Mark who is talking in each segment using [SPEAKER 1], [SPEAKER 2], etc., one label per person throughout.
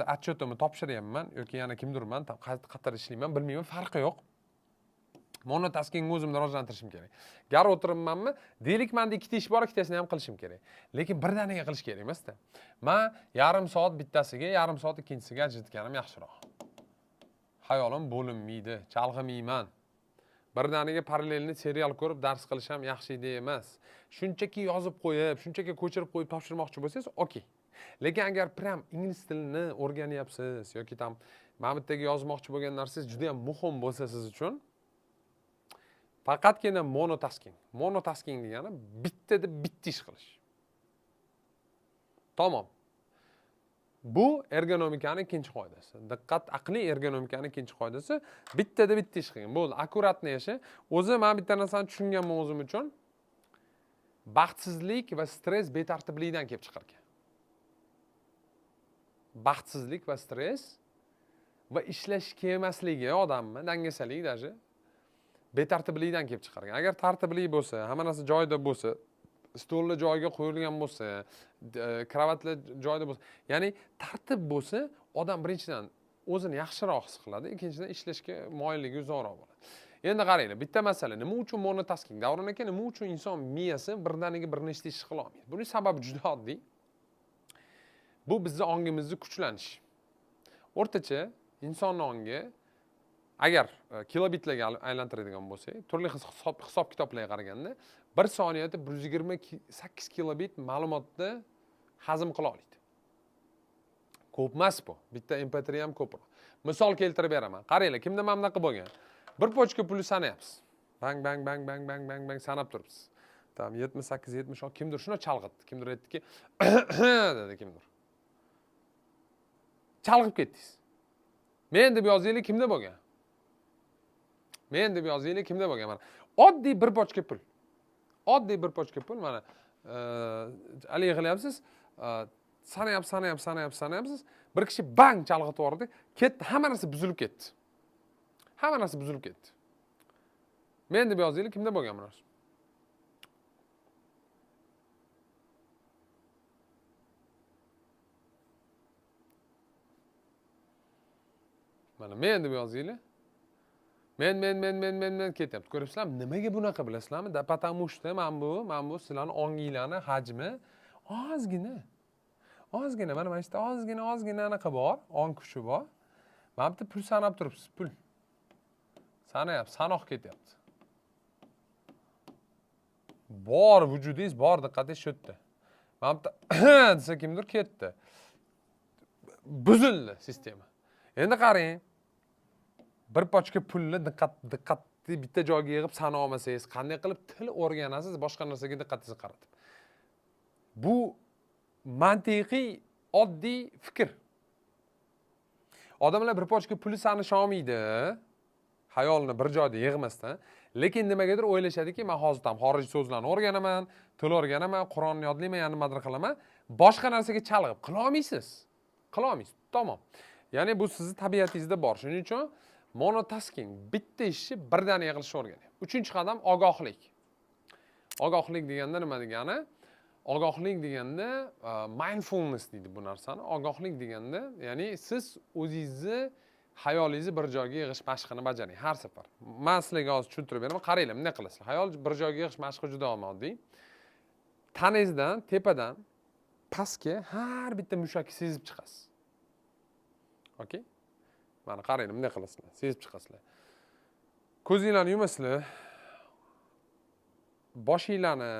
[SPEAKER 1] отчetimni topshiryapman yoki yana kimdirman, qayerda ishlayman, bilmayman, farqi yo'q. Monotasking o'zimni rivojlantirishim kerak. Gar o'tiribmanmi, deylik menda ikkita ish bor, ikkitasini ham qilishim kerak. Lekin birdaniga qilish kerak emas-da. Men yarim soat bittasiga, yarim soat ikkinchisiga ajratganim yaxshiroq. Hayolim bo'linmaydi, chalg'imayman. Birdaniga parallelni serial ko'rib dars qilish ham yaxshi idea emas. Shunchaki yozib qo'yib, shunchaki ko'chirib qo'yib topshirmoqchi bo'lsangiz, okey. Lekin agar prям ingliz tilini o'rganyapsiz yoki tam mana bu yerga yozmoqchi bo'lgan narsangiz juda ham muhim bo'lsa siz uchun, faqatgina monotasking. Monotasking degani bittada bitta ish qilish. Tamom. Bu ergonomikaning ikkinchi qoidasi. Diqqat aqliy ergonomikaning ikkinchi qoidasi bittada bitta ish qilgan. Bo'ldi, akkuratni yasha. O'zi men bitta narsani tushunganman o'zim uchun. Baxtsizlik va stress betartiblikdan kelib chiqar ekan. Baxtsizlik va stress va ishlash kelmasligi odamni, dangasalik даже betartiblikdan kelib chiqargan. Agar tartibli bo'lsa, hamma narsa joyida bo'lsa, stollar joyiga qo'yilgan bo'lsa, kravatlar joyida bo'lsa, ya'ni tartib bo'lsa, odam birinchidan o'zini yaxshiroq his qiladi, ikkinchidan ishlashga moyilligi uzoqroq bo'ladi. Endi qaranglar, bitta masala, nima uchun monotasking? Davron aka, nima uchun inson miyasi birdaniga bir nechta ish qila olmaydi? Buning sababi juda oddiy. Bu bizning ongimizning kuchlanishi. O'rtacha inson ongi agar kilobitlarga aylantiradigan bo'lsak, turli hisob kitoblarga qaraganda 1 soniyada 128 kilobit ma'lumotni hazm qila oladi. Ko'p emas bu. Bitta MP3 ham ko'proq. Misol keltirib beraman. Qaranglar, kimda mana bunaqa bo'lgan? Bir pochka pulni sanayapsiz. Bang bang bang bang bang bang bang sanab turibsiz. Tam 78, 70 kimdir shuni chalg'itdi. Kimdir aytdiki, dedi kimdir. Chalg'ib ketdingiz. Men deb yozaylik kimda bo'lgan? Men deb yozaylik kimda bo'lgan? Mana oddiy bir pochka pul. Oddiy bir pochka pul mana haligi qilyapsiz, sanayapsiz. Bir kishi bang chalg'itib yubordi, ketdi, hamma narsa buzilib ketdi. Hamma narsa buzilib ketdi. Men deb yozaylik kimda bo'lgan bu narsa? Mana men deb yozaylik. Men ketyapti. Ko'ryapsizlarmi? Nimaga bunaqa bilasizlarmi? Da потому что men bu sizlarning onginglarning hajmi ozgina. Mana ishda ozgina anaqa bor, ong kuchi bor. Mana bitta pul sanab turibsiz, pul. Sanoq ketyapti. Bor vujudingiz bor, diqqatingiz shu yerda. Mana bitta desa kimdir ketdi. Buzildi sistema. Endi qarang. Bir pochka pulni diqqatni bitta joyga yig'ib sana olmasangiz, qanday qilib til o'rganasiz, boshqa narsaga diqqatingizni qaratib. Bu mantiqiy, oddiy fikr. Odamlar bir pochka pulni sanisha olmaydi, xayolini bir joyda yig'masdan, lekin nimagadir o'ylashadiki, men hozir ham xorijiy so'zlarni o'rganaman, til o'rganaman, Qur'onni yodlayman, yana nimadir qilaman, boshqa narsaga chalg'ib qila olmaysiz. Tamom. Ya'ni bu sizning tabiatingizda bor. Shuning uchun monotasking bitta ishni birdaniga qilishni o'rganing. 3-qadam ogohlik. Ogohlik deganda nima degani? Ogohlik deganda mindfulness deydi bu narsani. Ogohlik deganda, ya'ni siz o'zingizni hayolingizni bir joyga yig'ish mashqini bajaring har safar. Men sizlarga hozir tushuntirib beraman. Qaranglar, bunday qilasizlar. Hayol bir joyga yig'ish mashqi juda oddiy. Tanangizdan, tepadan pastga har bitta mushakni sezib chiqasiz. Okey? Mana qarang, bunday qilasizlar, sezib chiqasizlar. Ko'zinglarni yumasizlar. Boshinglarni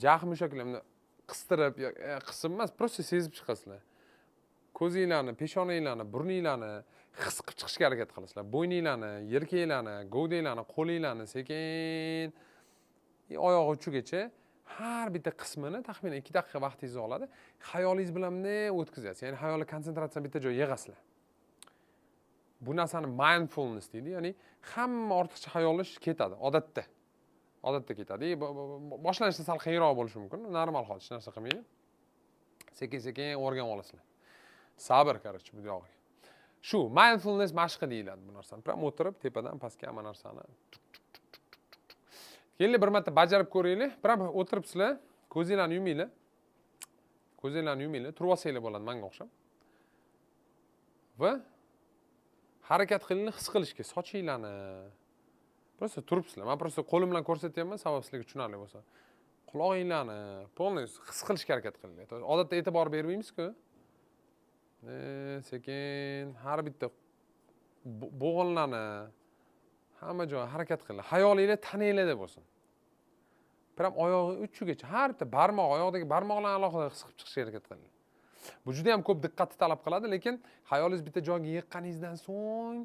[SPEAKER 1] jag' mushaklarni qistirib, qisib emas, prosta sezib chiqasizlar. Ko'zinglarni, peshonanglarni, burninglarni his qilib chiqishga harakat qilasizlar. Bo'yninglarni, yelkanglarni, gavdanglarni, qo'linglarni sekin oyoq uchigacha har bitta qismini taxminan 2 daqiqa vaqtingizni oladi. Xayolingiz bilan bunday o'tkazyapsiz. Ya'ni xayolni konsentratsiyani bitta joyga yig'asizlar. Bu narsani mindfulness deydi. Ya'ni hamma ortiqcha xayolish ketadi odatda. Ketadi. Boshlanishda sal qiyinroq bo'lishi mumkin. Normal hol, hech narsa qilmaydi. Sekin-sekin o'rganib olasizlar. Sabr, короче, bu yog'iga. Shu mindfulness mashqi deyiladi bu narsani. Prям o'tirib tepadan pastga hamma narsani. Keyin bir marta bajarib ko'ringlar. Prям o'tiribsizlar, ko'zinglarni yuminglar. Turib olsanglar bo'ladi, menga o'xshab. va harakat qilishni his qilishga, sochinglarni. Просто turibsizlar. Men просто qo'lim bilan ko'rsatyapman, sabab sizlarga tushunarli bo'lsa. Quloqinglarni полностью his qilishga harakat qilinglar. Odatda e'tibor bermaymiz-ku. Sekin har bitta bo'g'inlarni hamma joy harakat qilinglar. Xayolinglar tananglarda bo'lsin. Pram oyog'i uchigacha har bitta barmoq, oyoqdagi barmoqlarni alohida his qilib chiqishga harakat qiling. Bu juda ham ko'p diqqatni talab qiladi, lekin xayolingiz bitta joyga yiqqaningizdan so'ng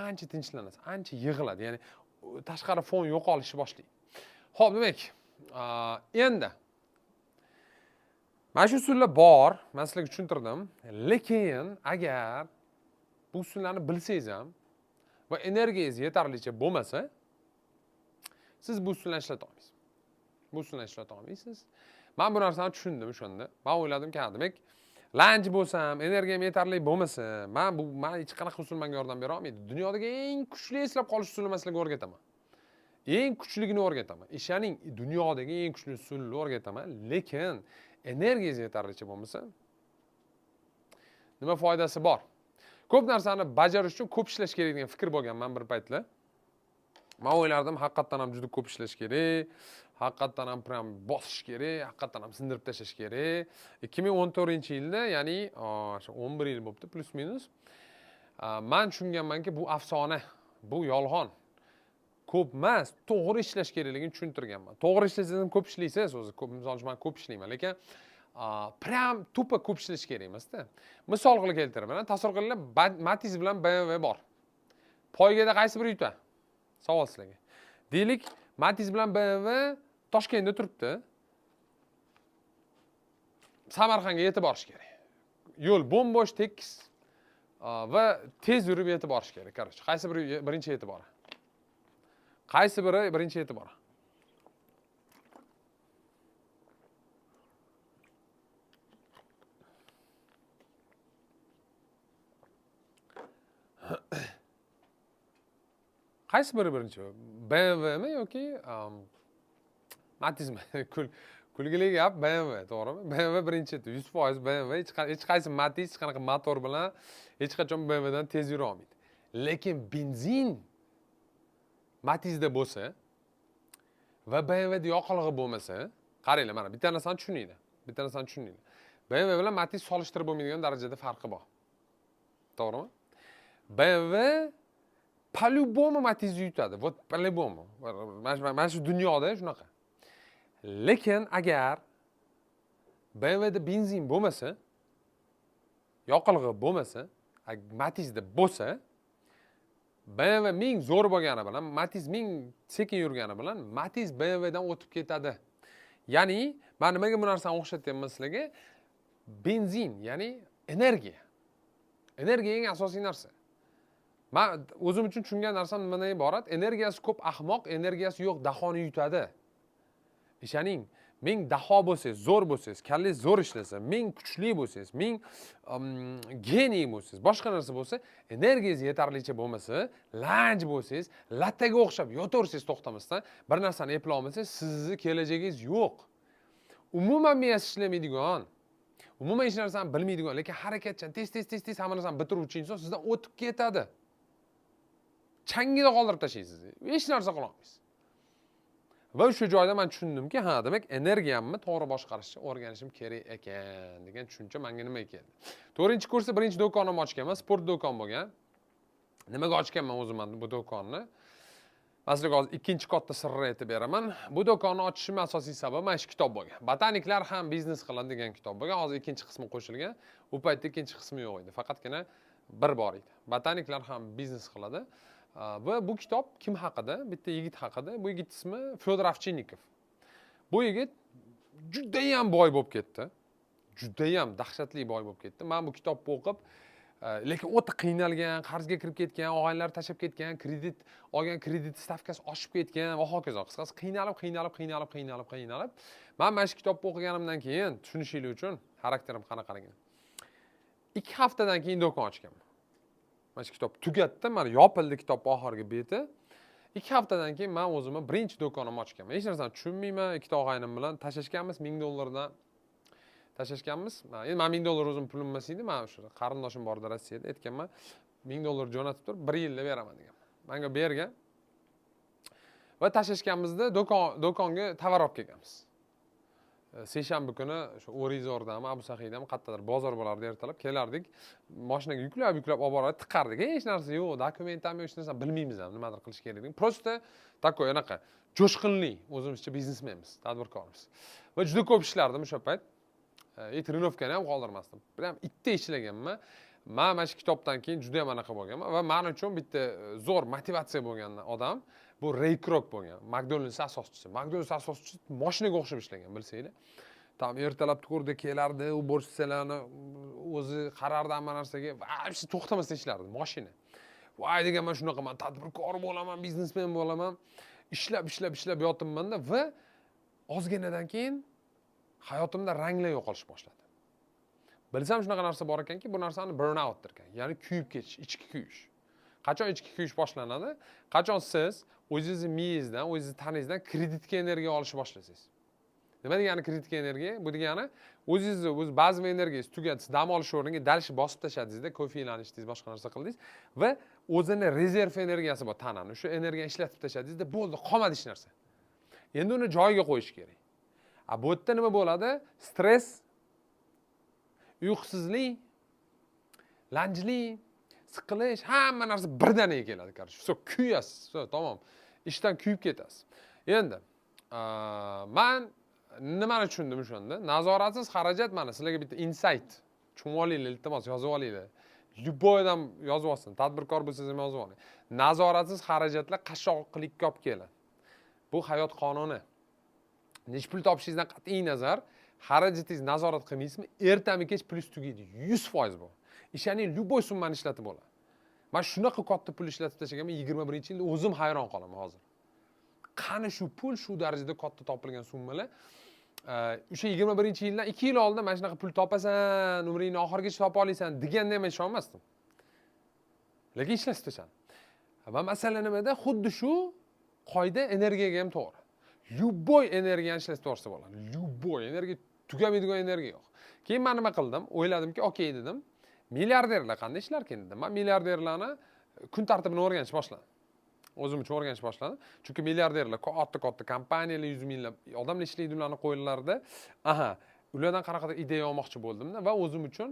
[SPEAKER 1] ancha tinchlanasiz, ancha yig'iladi. Ya'ni tashqari fon yo'qolishni boshlaydi. Xo'p, demak, endi mana shu usullar bor, men sizlarga tushuntirdim. Lekin agar bu usullarni bilsangiz ham va energiyangiz yetarlicha bo'lmasa, siz bu usullarni ishlata olmaysiz. Bu usullarni ishlata olmaysiz. Men bu narsani tushundim o'shanda. Men o'yladimki, demak, lanj bo'lsam, energiyam yetarli bo'lmasa, men hech qanaqa usul menga yordam bera olmaydi. Dunyodagi eng kuchli eslab qolish usulini men sizlarga o'rgataman. Eng kuchligini o'rgataman. Ishaning dunyodagi eng kuchli usulni o'rgataman, lekin energiyangiz yetarlicha bo'lmasa, nima foydasi bor? Ko'p narsani bajarish uchun ko'p ishlash kerak degan fikr bo'lgan men bir paytlar. Men o'ylardim, haqiqatan ham juda ko'p ishlash kerak, haqiqatan ham pram bosish kerak, haqiqatan ham sindirib tashlash kerak. 2014-yilda, ya'ni o'sha 11 yil bo'libdi, plus minus. Men tushunganmanki, bu afsona, bu yolg'on. Ko'p emas, to'g'ri ishlash kerakligini tushuntirganman. To'g'ri ishlasangiz ko'p ishlaysiz o'zi. Misol uchun men ko'p ishlayman, lekin pram tupa ko'p ishlash kerak emas-da. Misol qilib keltiraman. Tasavvur qilinglar, Matiz bilan BMW bor. Poygada qaysi biri yutadi? Savol sizlarga. Deylik, Matiz bilan BMW Toshkentda turibdi. Samarqandga yetib borish kerak. Yo'l bo'm-bo'sh, tekis va tez yurib yetib borish kerak. Qarang, qaysi biri birinchi yetib boradi? Qaysi biri birinchi yetib boradi? Qaysi biri birinchi? BMWmi yoki Matizmi? Kulgili gap BMW, to'g'rimi? BMW birinchi, 100% BMW, hech qaysi Matiz hech qanaqa motor bilan hech qachon BMW dan tez yura olmaydi. Lekin benzin Matizda bo'lsa va BMWda yoqilg'i bo'lmasa, qaranglar, mana bitta narsani tushuninglar. Bitta narsani tushuninglar. BMW bilan Matiz solishtirib bo'lmaydigan darajada farqi bor. To'g'rimi? BMW по-любому Matiz yutadi. Вот по-любому. Mana shu dunyoda shunaqa. Lekin agar BMWda benzin bo'lmasa, yoqilg'i bo'lmasa, Matizda bo'lsa, BMW ming zo'r bo'lgani bilan, Matiz ming sekin yurgani bilan, Matiz BMWdan o'tib ketadi. Ya'ni, men nimaga bu narsani o'xshatyapman sizlarga? Benzin, ya'ni energiya. Energiya eng asosiy narsa. Men o'zim uchun tushungan narsam nimadan iborat? Energiyasi ko'p ahmoq, energiyasi yo'q dahoni yutadi. Ishoning, ming daho bo'lsangiz, zo'r bo'lsangiz, kallangiz zo'r ishlasa, ming kuchli bo'lsangiz, ming geniy bo'lsangiz, boshqa narsa bo'lsa, energiyangiz yetarlicha bo'lmasa, lanj bo'lsangiz, lattaga o'xshab yotaversangiz to'xtamasdan, bir narsani eplay olmasangiz, sizni kelajagingiz yo'q. Umuman miyasi ishlamaydigan, umuman hech narsani bilmaydigan, lekin harakatchan, tez hamma narsani bitiruvchi inson sizdan o'tib ketadi. Changida qoldirib tashlaysiz sizni. Hech narsa qila olmaysiz. Va shu joyda men tushundimki, demak, energiyamni to'g'ri boshqarishni o'rganishim kerak ekan degan tushuncha menga nima keldi. 4-kursda birinchi do'konimni ochganman, sport do'kon bo'lgan. Nimaga ochganman o'zim bu do'konni? Masalan, hozir ikkinchi katta sirni aytib beraman. Bu do'konni ochishim asosiy sababi mana shu kitob bo'lgan. Botaniklar ham biznes qiladi degan kitob bo'lgan. Hozir ikkinchi qismi qo'shilgan. U paytda ikkinchi qismi yo'q edi. Faqatgina bir bor edi. Botaniklar ham biznes qiladi. Va bu kitob kim haqida? Bitta yigit haqida. Bu yigit ismi Fyodor Ovchinnikov. Bu yigit juda ham boy bo'lib ketdi. Juda ham dahshatli boy bo'lib ketdi. Men bu kitobni o'qib, lekin o'ta qiynalgan, qarzga kirib ketgan, og'aylar tashab ketgan, kredit olgan, kredit stavkasi oshib ketgan va hokazo. Qisqasi qiynalib. Men mana shu kitobni o'qiganimdan keyin tushunishingiz uchun xarakterim qanaqaligini. 2 haftadan keyin do'kon ochganman. Mana shu kitob tugatdim, mana yopildi kitob oxirgi beti. 2 haftadan keyin men o'zimni birinchi do'konimni ochganman. Hech narsani tushunmayman, ikkita og'aynim bilan tashlashganmiz $1000 dan. tashlashganmiz. Endi men $1000 o'zim pulim emas edi. Men o'sha qarindoshim bor edi Rossiyada. Aytganman, $1000 jo'natib turib, 1 yilda beraman deganman. Menga bergan. Va tashlashganimizda do'konga tovar olib kelganmiz. Seshanba kuni o'sha O'rizordami, Abu Sahidami qayerdadir bozor bo'lardi ertalab kelardik. Mashinaga yuklab olib borib tiqardik. Hech narsa yo'q, dokument ham yo'q, hech narsa bilmaymiz ham nimadir qilish kerakligini. Prosta takoy anaqa jo'shqinlik, o'zimizcha biznesmenmiz, tadbirkormiz. Va juda ko'p ishlardim o'sha payt. Trenovkani ham qoldirmasdim. Biram itda ishlaganman. Men mana shu kitobdan keyin juda ham anaqa bo'lganman va men uchun bitta zo'r motivatsiya bo'lgan odam bu Ray Kroc bo'lgan. McDonald's asoschisi. McDonald's asoschisi mashinaga o'xshab ishlagan, bilsanglar. Tam ertalab turdi, kelardi, u borsalarni o'zi qarardi hamma narsaga. Va hech to'xtamasdan ishlardi, mashina. Voy deganman, shunaqa men tadbirkor bo'laman, biznesmen bo'laman. Ishlab yotibman-da va ozginadan keyin hayotimda ranglar yo'qolish boshladi. Bilsam shunaqa narsa bor ekanki, bu narsani burnout derkan, ya'ni kuyib ketish, ichki kuyish. Qachon ichki kuyish boshlanadi? Qachon siz o'zingizni miyangizdan, o'zingizni tanangizdan kreditga energiya olishni boshlasangiz. Nima degani kreditga energiya? Bu degani o'zingizni ba'zi energiyangiz tugadi, siz dam olish o'rniga dalishni bosib tashladingiz-da, kofe'lanishdingiz, boshqa narsa qildingiz va o'zini rezerv energiyasi bor tanani. O'sha energiyani ishlatib tashladingiz-da, bo'ldi, qolmadi hech narsa. Endi uni joyiga qo'yish kerak. Bu yerda nima bo'ladi? Stress, uyqusizlik, lanjlik, siqilish, hamma narsa birdaniga keladi, qarshi. Shu kuyasiz, tamom. Ishdan kuyib ketasiz. Endi men nimani tushundim o'shanda? Nazoratsiz xarajat mana sizlarga bitta insight. Tushunib olinglar, iltimos yozib olinglar. Любойdan yozib olsin. Tadbirkor bo'lsangiz ham yozib oling. Nazoratsiz xarajatlar qashshoqlikka olib keladi. Bu hayot qonuni. Necha pul topishingizdan qat'iy nazar, xarajatingiz nazorat qilmaysizmi, ertami kech plyus tugaydi. 100% bu. Ishoning, любой summani ishlatib bo'ladi. Men shunaqa katta pul ishlatib tashlaganman 21-yilda o'zim hayron qolaman hozir. Qani shu pul shu darajada katta topilgan summalar? O'sha 21-yildan 2 yil oldin mana shunaqa pul topasan, umringning oxirigacha topa olasan deganda ham ishonmasdim. Lekin ishlatib tashladim. Va masala nimada? Xuddi shu qoida energiyaga ham to'g'ri. Любой energiyani ishlatib to'g'risi bo'ladi. Любой energiya tugamaydigan energiya yo'q. Keyin men nima qildim? O'yladimki, okey dedim. Milliarderlar qanday ishlar ekan dedim. Men milliarderlarni kun tartibini o'rganish boshladim. O'zim uchun o'rganish boshladim. Chunki milliarderlar katta kompaniyalar, 100 minglab odamlar ishlaydi ularni qo'yinlarida. Ulardan qanaqadir ideya olmoqchi bo'ldim-da va o'zim uchun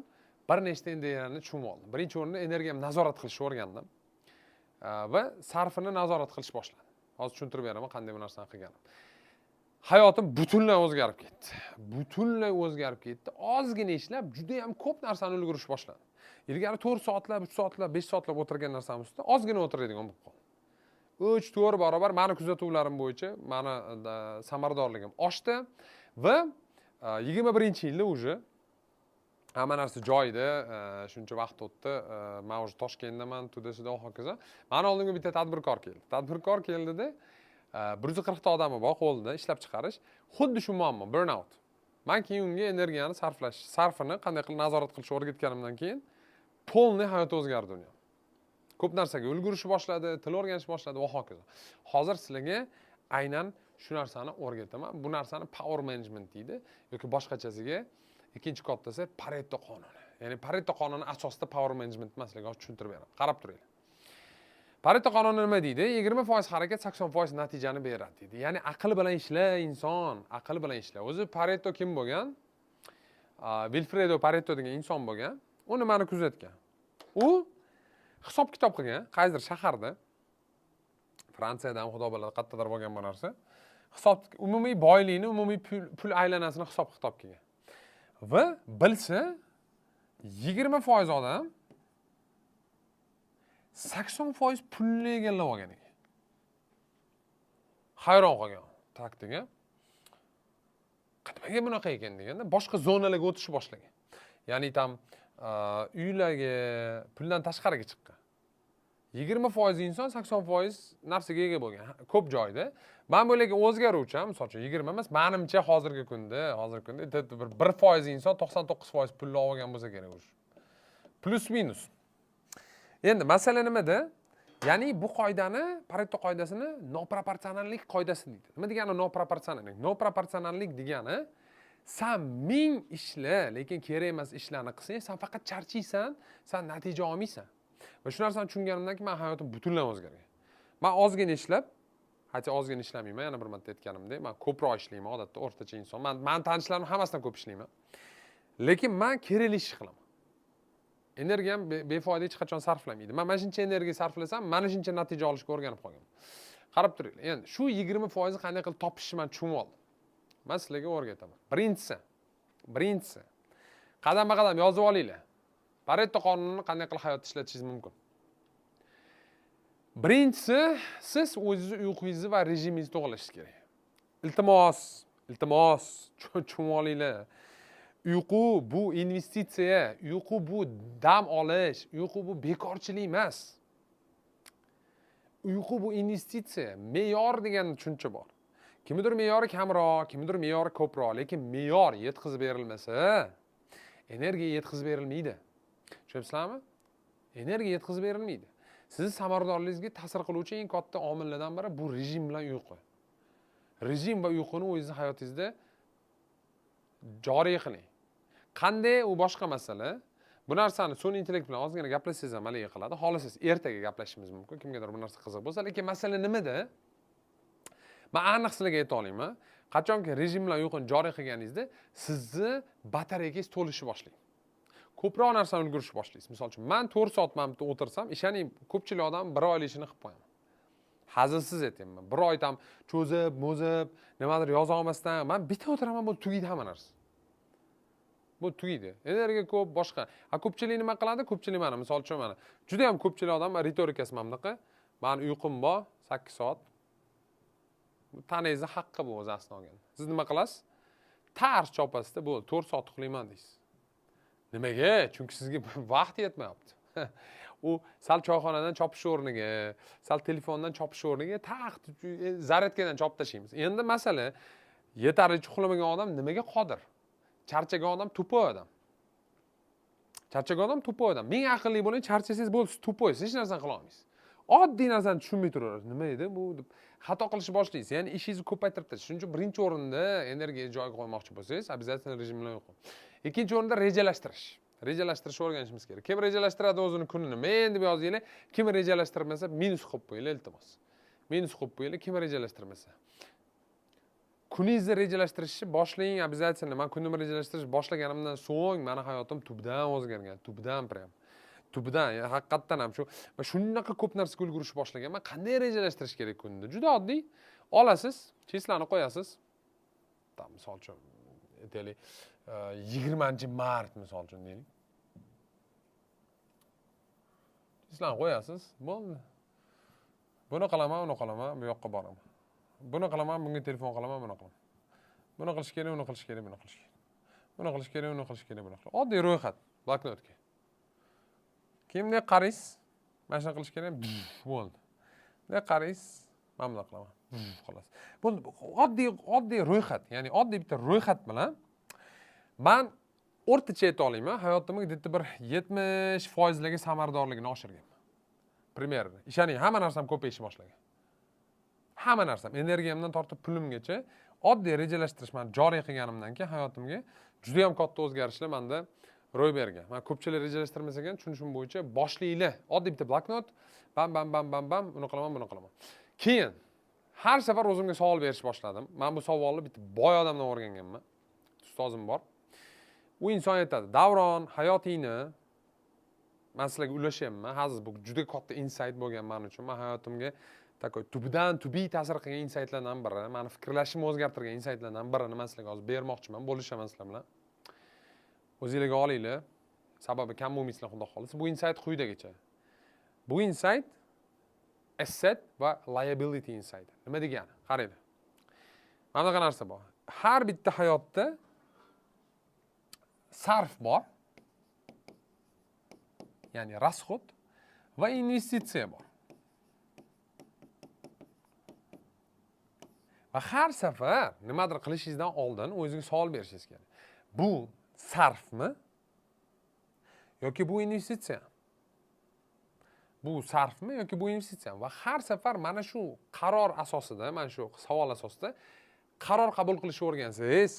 [SPEAKER 1] bir nechta ideyalarni tushunib oldim. Birinchi o'rinda energiyamni nazorat qilishni o'rgandim. Va sarfini nazorat qilish boshladim. Hozir tushuntirib beraman qanday bu narsani qilganim. Hayotim butunlay o'zgarib ketdi. Ozgina ishlab juda ham ko'p narsani ulgurish boshladim. Ilgari 4 soatlab, 3 soatlab, 5 soatlab o'tirgan narsam ustida ozgina o'tiradigan bo'lib qoldim. 3-4 barobar meni kuzatuvlarim bo'yicha meni samaradorligim oshdi va 21-yilda уже hamma narsa joyida, shuncha vaqt o'tdi. Men уже Toshkentdaman, to'da-suda hokazo. Meni oldimga bitta tadbirkor keldi. Tadbirkor keldida 140 ta odami bor qo'lida ishlab chiqarish. Xuddi shu muammo, burnout. Men keyin unga energiyani sarfini qanday qilib nazorat qilishni o'rgatganimdan keyin polniy hayot o'zgardi dunyo. Ko'p narsaga ulgurishni boshladi, til o'rganishni boshladi va hokazo. Hozir sizlarga aynan shu narsani o'rgataman. Bu narsani power management deydi yoki boshqachasiga ikkinchi kattasi Pareto qonuni. Ya'ni Pareto qonuni asosida power management sizlarga tushuntirib beraman. Qarab turinglar. Pareto qonuni nima deydi? 20% harakat 80% natijani beradi deydi. Ya'ni aql bilan ishla inson, aql bilan ishla. O'zi Pareto kim bo'lgan? Vilfredo Pareto degan inson bo'lgan. U nimani kuzatgan? U hisob kitob qilgan, qaysidir shaharda, Fransiyada ham xudo biladi qayerdadir bo'lgan bu narsa. Hisob umumiy boylikni, umumiy pul aylanasini hisob kitob qilgan. Va bilsa 20% odam 80% pulni egallab olgan ekan. Hayron qolgan. Tak degan. Qanday bunaqa ekan deganda boshqa zonalarga o'tishni boshlagan. Ya'ni tam uylarga puldan tashqariga chiqqan. 20% inson 80% narsaga ega bo'lgan. Ko'p joyda. Men bo'laga o'zgaruvchi, misol uchun 20 emas, menimcha hozirgi kunda 1% inson 99% pulni olgan bo'lsa kerak o'sha. Plus minus. Endi masala nimada? Ya'ni bu qoidani, Pareto qoidasini noproporsionallik qoidasi deydi. Nima degani noproporsionallik? Noproporsionallik degani Sen ming ishla, lekin kerak emas ishlarni qilsang, sen faqat charchaysan, sen natija olmaysan. Va shu narsani tushunganimdan keyin men hayotim butunlay o'zgargan. Men ozgina ishlab, hatto ozgina ishlamayman, yana bir marta aytganimdek, men ko'proq ishlayman, odatda o'rtacha inson. Men tanishlarim hammasidan ko'p ishlayman. Lekin men kerakli ish qilaman. Energiyam befoyda hech qachon sarflamaydi. Men mana shuncha energiya sarflasam, mana shuncha natija olishga o'rganib qolganman. Qarab turinglar. Endi shu 20% qanday qilib topishni men tushunib oldim. Men sizlarga o'rgataman. Birinchisi. Qadama-qadam yozib olinglar. Pareto qonunini qanday qilib hayotda ishlatishingiz mumkin. Birinchisi, siz o'zingizni uyqungizni va rejimingizni to'g'rilashingiz kerak. Iltimos, tushunib olinglar. Uyqu bu investitsiya, uyqu bu dam olish, uyqu bu bekorchilik emas. Uyqu bu investitsiya, me'yor degan tushuncha bor. Kimdir me'yori kamroq, kimdir me'yori ko'proq, lekin me'yor yetkazib berilmasa, energiya yetkazib berilmaydi. Tushunasizlarmi? Energiya yetkazib berilmaydi. Sizning samaradorligingizga ta'sir qiluvchi eng katta omillardan biri bu rejim bilan uyqu. Rejim va uyquni o'zingizning hayotingizda joriy qiling. Qanday u boshqa masala. Bu narsani sun'iy intellekt bilan ozgina gaplashsangiz ham malika qiladi. Xohlasangiz ertaga gaplashishimiz mumkin. Kimgadir bu narsa qiziq bo'lsa, lekin masala nimada? Men aniq sizlarga ayta olaman. Qachonki rejim bilan uyquni joriy qilganingizda, sizni batareyangiz to'lishni boshlaydi. Ko'proq narsani ulgurishni boshlaysiz. Misol uchun, men 4 soat mana bu o'tirsam, ishoning, ko'pchilik odam 1 oylik ishini qilib qo'yaman. Hazilsiz aytayman. 1 oy ham cho'zib, mo'zib, nimadir yoza olmasdan, men bitta o'tiraman, bu tugaydi hamma narsa. Bu tugaydi. Energiya ko'p, boshqa. Ko'pchilik nima qiladi? Ko'pchilik mana, misol uchun mana, juda ham ko'pchilik odam ritorikasi mana bunaqa. Men uyqum bor, 8 soat. Tanangizni haqqi bu o'zi aslida olganda. Siz nima qilasiz? Tars chopasizda, bu 4 soat uxlayman deysiz. Nimaga? Chunki sizga vaqt yetmayapti. U sal choyxonadan chopish o'rniga, sal telefondan chopish o'rniga zaryadkadan chopib tashlaymiz. Endi masala, yetarlicha uxlamagan odam nimaga qodir? Charchagan odam tupoy odam. Ming aqlli bo'ling, charchasangiz bo'ldi, siz tupoysiz, hech narsani qila olmaysiz. Oddiy narsani tushunmay turaverasiz. Nima edi bu deb xato qilishni boshlaysiz. Ya'ni ishingizni ko'paytirib tashlash. Shuning uchun birinchi o'rinda energiya joyiga qo'ymoqchi bo'lsangiz, обязательно rejim bilan uyqu. Ikkinchi o'rinda rejalashtirish. Rejalashtirishni o'rganishimiz kerak. Kim rejalashtiradi o'zini kunini? Men deb yozinglar. Kim rejalashtirmasa, minus qo'yib qo'yinglar, iltimos. Minus qo'yib qo'yinglar, kim rejalashtirmasa. Kuningizni rejalashtirishni boshlang, обязательно. Men kunimni rejalashtirishni boshlaganimdan so'ng meni hayotim tubdan o'zgargan. Tubdan prям. Tubdan, haqiqatdan ham shu. Va shunaqa ko'p narsaga ulgurishni boshlagan. Men qanday rejalashtirish kerak kunni? Juda oddiy. Olasiz, chislani qo'yasiz. Misol uchun aytaylik, 20-mart misol uchun deylik. Chislani qo'yasiz, bo'ldi. Buni qilaman, uni qilaman, bu yoqqa boraman. Buni qilaman, bunga telefon qilaman, buni qilaman. Buni qilish kerak, uni qilish kerak, buni qilish kerak. Buni qilish kerak, uni qilish kerak, buni qilish. Oddiy ro'yxat, bloknotga. Kimga qaraysiz? Mana shuni qilish kerak, bo'ldi. Bunga qaraysiz, men buni qilaman. Xolos. Bo'ldi, oddiy ro'yxat, ya'ni oddiy bitta ro'yxat bilan men o'rtacha ayta olayman, hayotimning bitta bir 70% samaradorligini oshirganman. Primerni. Ishoning, hamma narsam ko'payishni boshlagan. Hamma narsam, energiyamdan tortib pulimgacha oddiy rejalashtirish men joriy qilganimdan keyin hayotimga juda ham katta o'zgarishlar menda ro'y bergan. Men ko'pchilik rejalashtirmas ekan, tushunishim bo'yicha boshlaylar. Oddiy bitta bloknot, bam, uni qilaman, buni qilaman. Keyin har safar o'zimga savol berishni boshladim. Men bu savolni bitta boy odamdan o'rganganman. Ustozim bor. U inson aytadi, "Davron, hayotingni men sizlarga ulashyapman. Hozir bu juda katta insight bo'lgan men uchun. Men hayotimga takoy tubiy ta'sir qilgan insightlardan biri, meni fikrlashimni o'zgartirgan insightlardan birini men sizlarga hozir bermoqchiman, bo'lishaman sizlar bilan. O'zingizlarga olinglar. Sababi kam bo'lmaysizlar, xudo xolisa. Bu insight quyidagicha. Bu insight asset va liability insight. Nima degani? Qaranglar. Mana bunaqa narsa bor. Har bitta hayotda sarf bor. Ya'ni расход va investitsiya bor. Va har safar nimadir qilishingizdan oldin o'zingizga savol berishingiz kerak. Bu sarfmi yoki bu investitsiya? Bu sarfmi yoki bu investitsiya? Va har safar mana shu qaror asosida, mana shu savol asosida qaror qabul qilishni o'rgansangiz,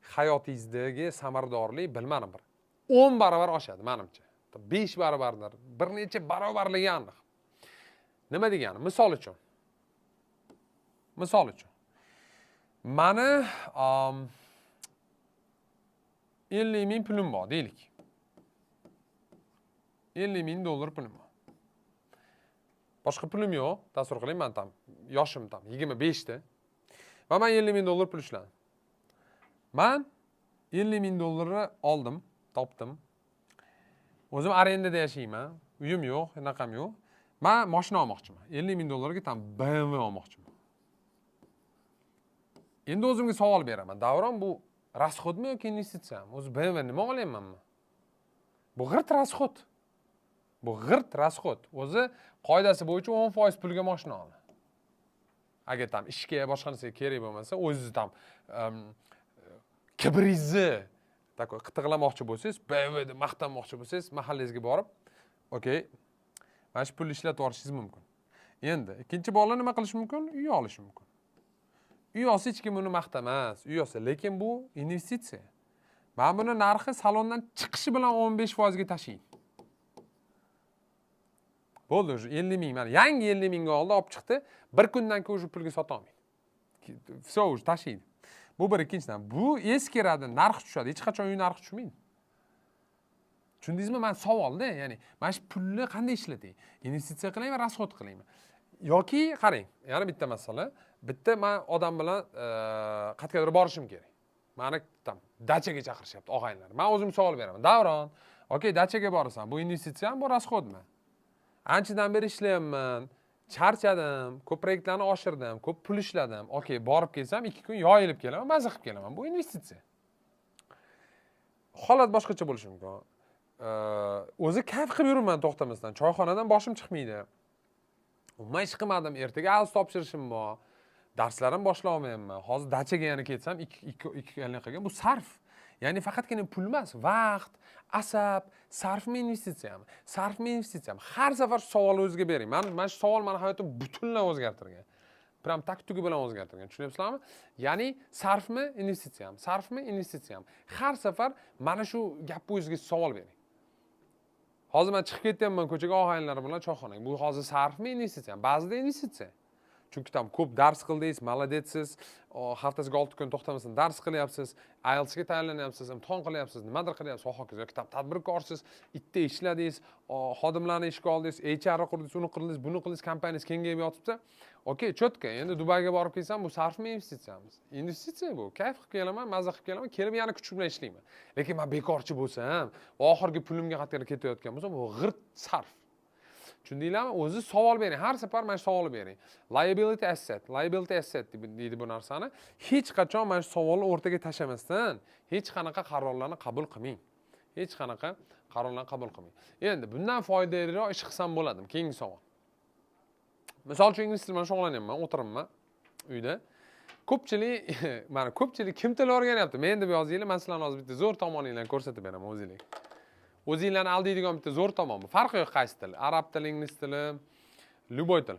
[SPEAKER 1] hayotingizdagi samaradorlik bilmadim bir 10 barobar oshadi menimcha. 5 barobardir, bir necha barobarligi aniq. Nima degani? Misol uchun. Mani 50 ming pulim bor deylik. 50 ming dollar pulim bor. Boshqa pulim yo'q. Tasavvur qiling, men yoshim 25 ta. Va men 50 ming dollar pul ishladim. Men 50 ming dollarni oldim, topdim. O'zim arendada yashayman. Uyim yo'q, naqam yo'q. Men mashina olmoqchiman. 50 ming dollarga BMW olmoqchiman. Endi o'zimga savol beraman. Davron, bu rasxodmi yoki investitsiyami? O'zi BMW nima olyapmanmi? Bu g'irt rasxod. O'zi qoidasi bo'yicha 10% pulga mashina oladi. Agar ishga boshqa narsaga kerak bo'lmasa, o'zingiz kibringizni qitiqlamoqchi bo'lsangiz, BMWda maqtanmoqchi bo'lsangiz, mahallangizga borib, okey, mana shu pulni ishlatib olishingiz mumkin. Endi ikkinchi bolalar nima qilish mumkin? Uy olish mumkin. Uy olsa hech kim uni maqtamas, uy olsa, lekin bu investitsiya. Men buni narxi salondan chiqishi bilan 15% ga tashiying. Bo'ldi, 50 ming, mana yangi 50 mingga oldi, olib chiqdi. Bir kundan keyin o'sha pulga sota olmaydi. Все, tashiydi. Bu bir, ikkinchidan. Bu eskiradi, narx tushadi. Hech qachon uy narxi tushmaydi. Tushundingizmi? Men savolda, ya'ni, mana shu pulni qanday ishlatay? Investitsiya qilaymi, rasxod qilaymi? Yoki qarang, yana bitta masala. Bitta men odam bilan qayergadir borishim kerak. Meni dachaga chaqirishyapti og'aynilar. Men o'zim savol beraman. Davron, okey, dachaga borasan. Bu investitsiyami, bu rasxodmi? Anchadan beri ishlayapman, charchadim, ko'p proyektlarni oshirdim, ko'p pul ishladim. Okey, borib kelsam 2 kun yoyilib kelaman, maza qilib kelaman. Bu investitsiya. Holat boshqacha bo'lishi mumkin. O'zi kayf qilib yuribman to'xtamasdan. Choyxonadan boshim chiqmaydi. Umuman ish qilmadim, ertaga ALS topshirishim bor. Darslarim boshlay olmayapman. Hozir dachaga yana ketsam 2 kunlik qilgan. Bu sarf. Ya'ni faqatgina pul emas, vaqt, asab, sarfmi investitsiyami? Har safar savolni o'ziga bering. Mana shu savol meni hayotimni butunlay o'zgartirgan. Pram taktugi bilan o'zgartirgan. Tushunyapsizlarmi? Ya'ni sarfmi investitsiyami? Har safar mana shu gapni o'zingizga savol bering. Hozir men chiqib ketyapman ko'chaga og'aynilar bilan choyxonaga. Bu hozir sarfmi investitsiyami? Ba'zida investitsiya. Chunki ko'p dars qildingiz, maladetsiz, haftasiga 6 kun to'xtamasdan dars qilyapsiz, IELTSga tayyorlanyapsiz, imtihon qilyapsiz, nimadir qilyapsiz, hokazo. Yoki tadbirkorsiz, itda ishladingiz, xodimlarni ishga oldingiz, HR qurdingiz, uni qildingiz, buni qildingiz, kompaniyangiz kengayib yotibdi. Okey, cho'tka. Endi Dubayga borib kelsam, bu sarfmi investitsiyami? Investitsiya bu. Kayf qilib kelaman, maza qilib kelaman, kelib yana kuch bilan ishlayman. Lekin men bekorchi bo'lsam, oxirgi pulimga qattiq ketayotgan bo'lsam, bu g'irt sarf. Tushundinglarmi? O'zi savol bering. Har safar mana shu savolni bering. Liability asset deydi bu narsani. Hech qachon mana shu savolni o'rtaga tashlamasdan hech qanaqa qarorlarni qabul qilmang. Endi bundan foydaliroq ish qilsam bo'ladimi? Keyingi savol. Misol uchun ingliz tili bilan shug'ullanyapman, o'tiribman uyda. Ko'pchilik kim til o'rganyapti? Men deb yozinglar, men sizlarni hozir bitta zo'r tomoninglarni ko'rsatib beraman o'zingizga. O'zinglarni aldaydigan bitta zo'r tomon bu. Farqi yo'q qaysi til. Arab tili, ingliz tili, любой til.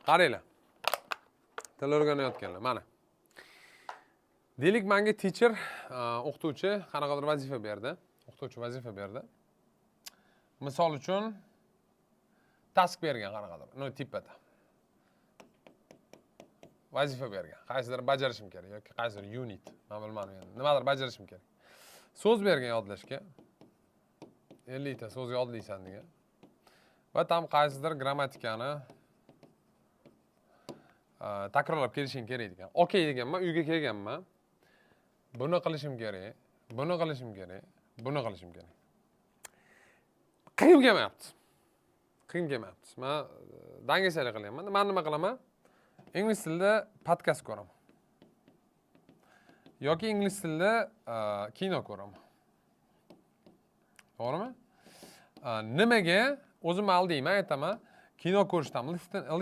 [SPEAKER 1] Qaranglar. Til o'rganayotganlar, mana. Deylik, menga teacher, o'qituvchi qanaqadir vazifa berdi. Misol uchun task bergan qanaqadir, tipada. Vazifa bergan. Qaysidir bajarishim kerak yoki qaysidir unit, men bilmadim endi. Nimadir bajarishim kerak. So'z bergan yodlashga. 50 ta so'z yodlaysan degan. Va qaysidir grammatikani takrorlab kelishing kerak degan. Okey deganman, uyga kelganman. Buni qilishim kerak. Qiyin kelmayapti. Men dangasalik qilyapman. Men nima qilaman? Ingliz tilida podkast ko'raman. Yoki ingliz tilida kino ko'raman. To'g'rimi? Nimaga? O'zim aldayman, aytaman. kino ko'rishdan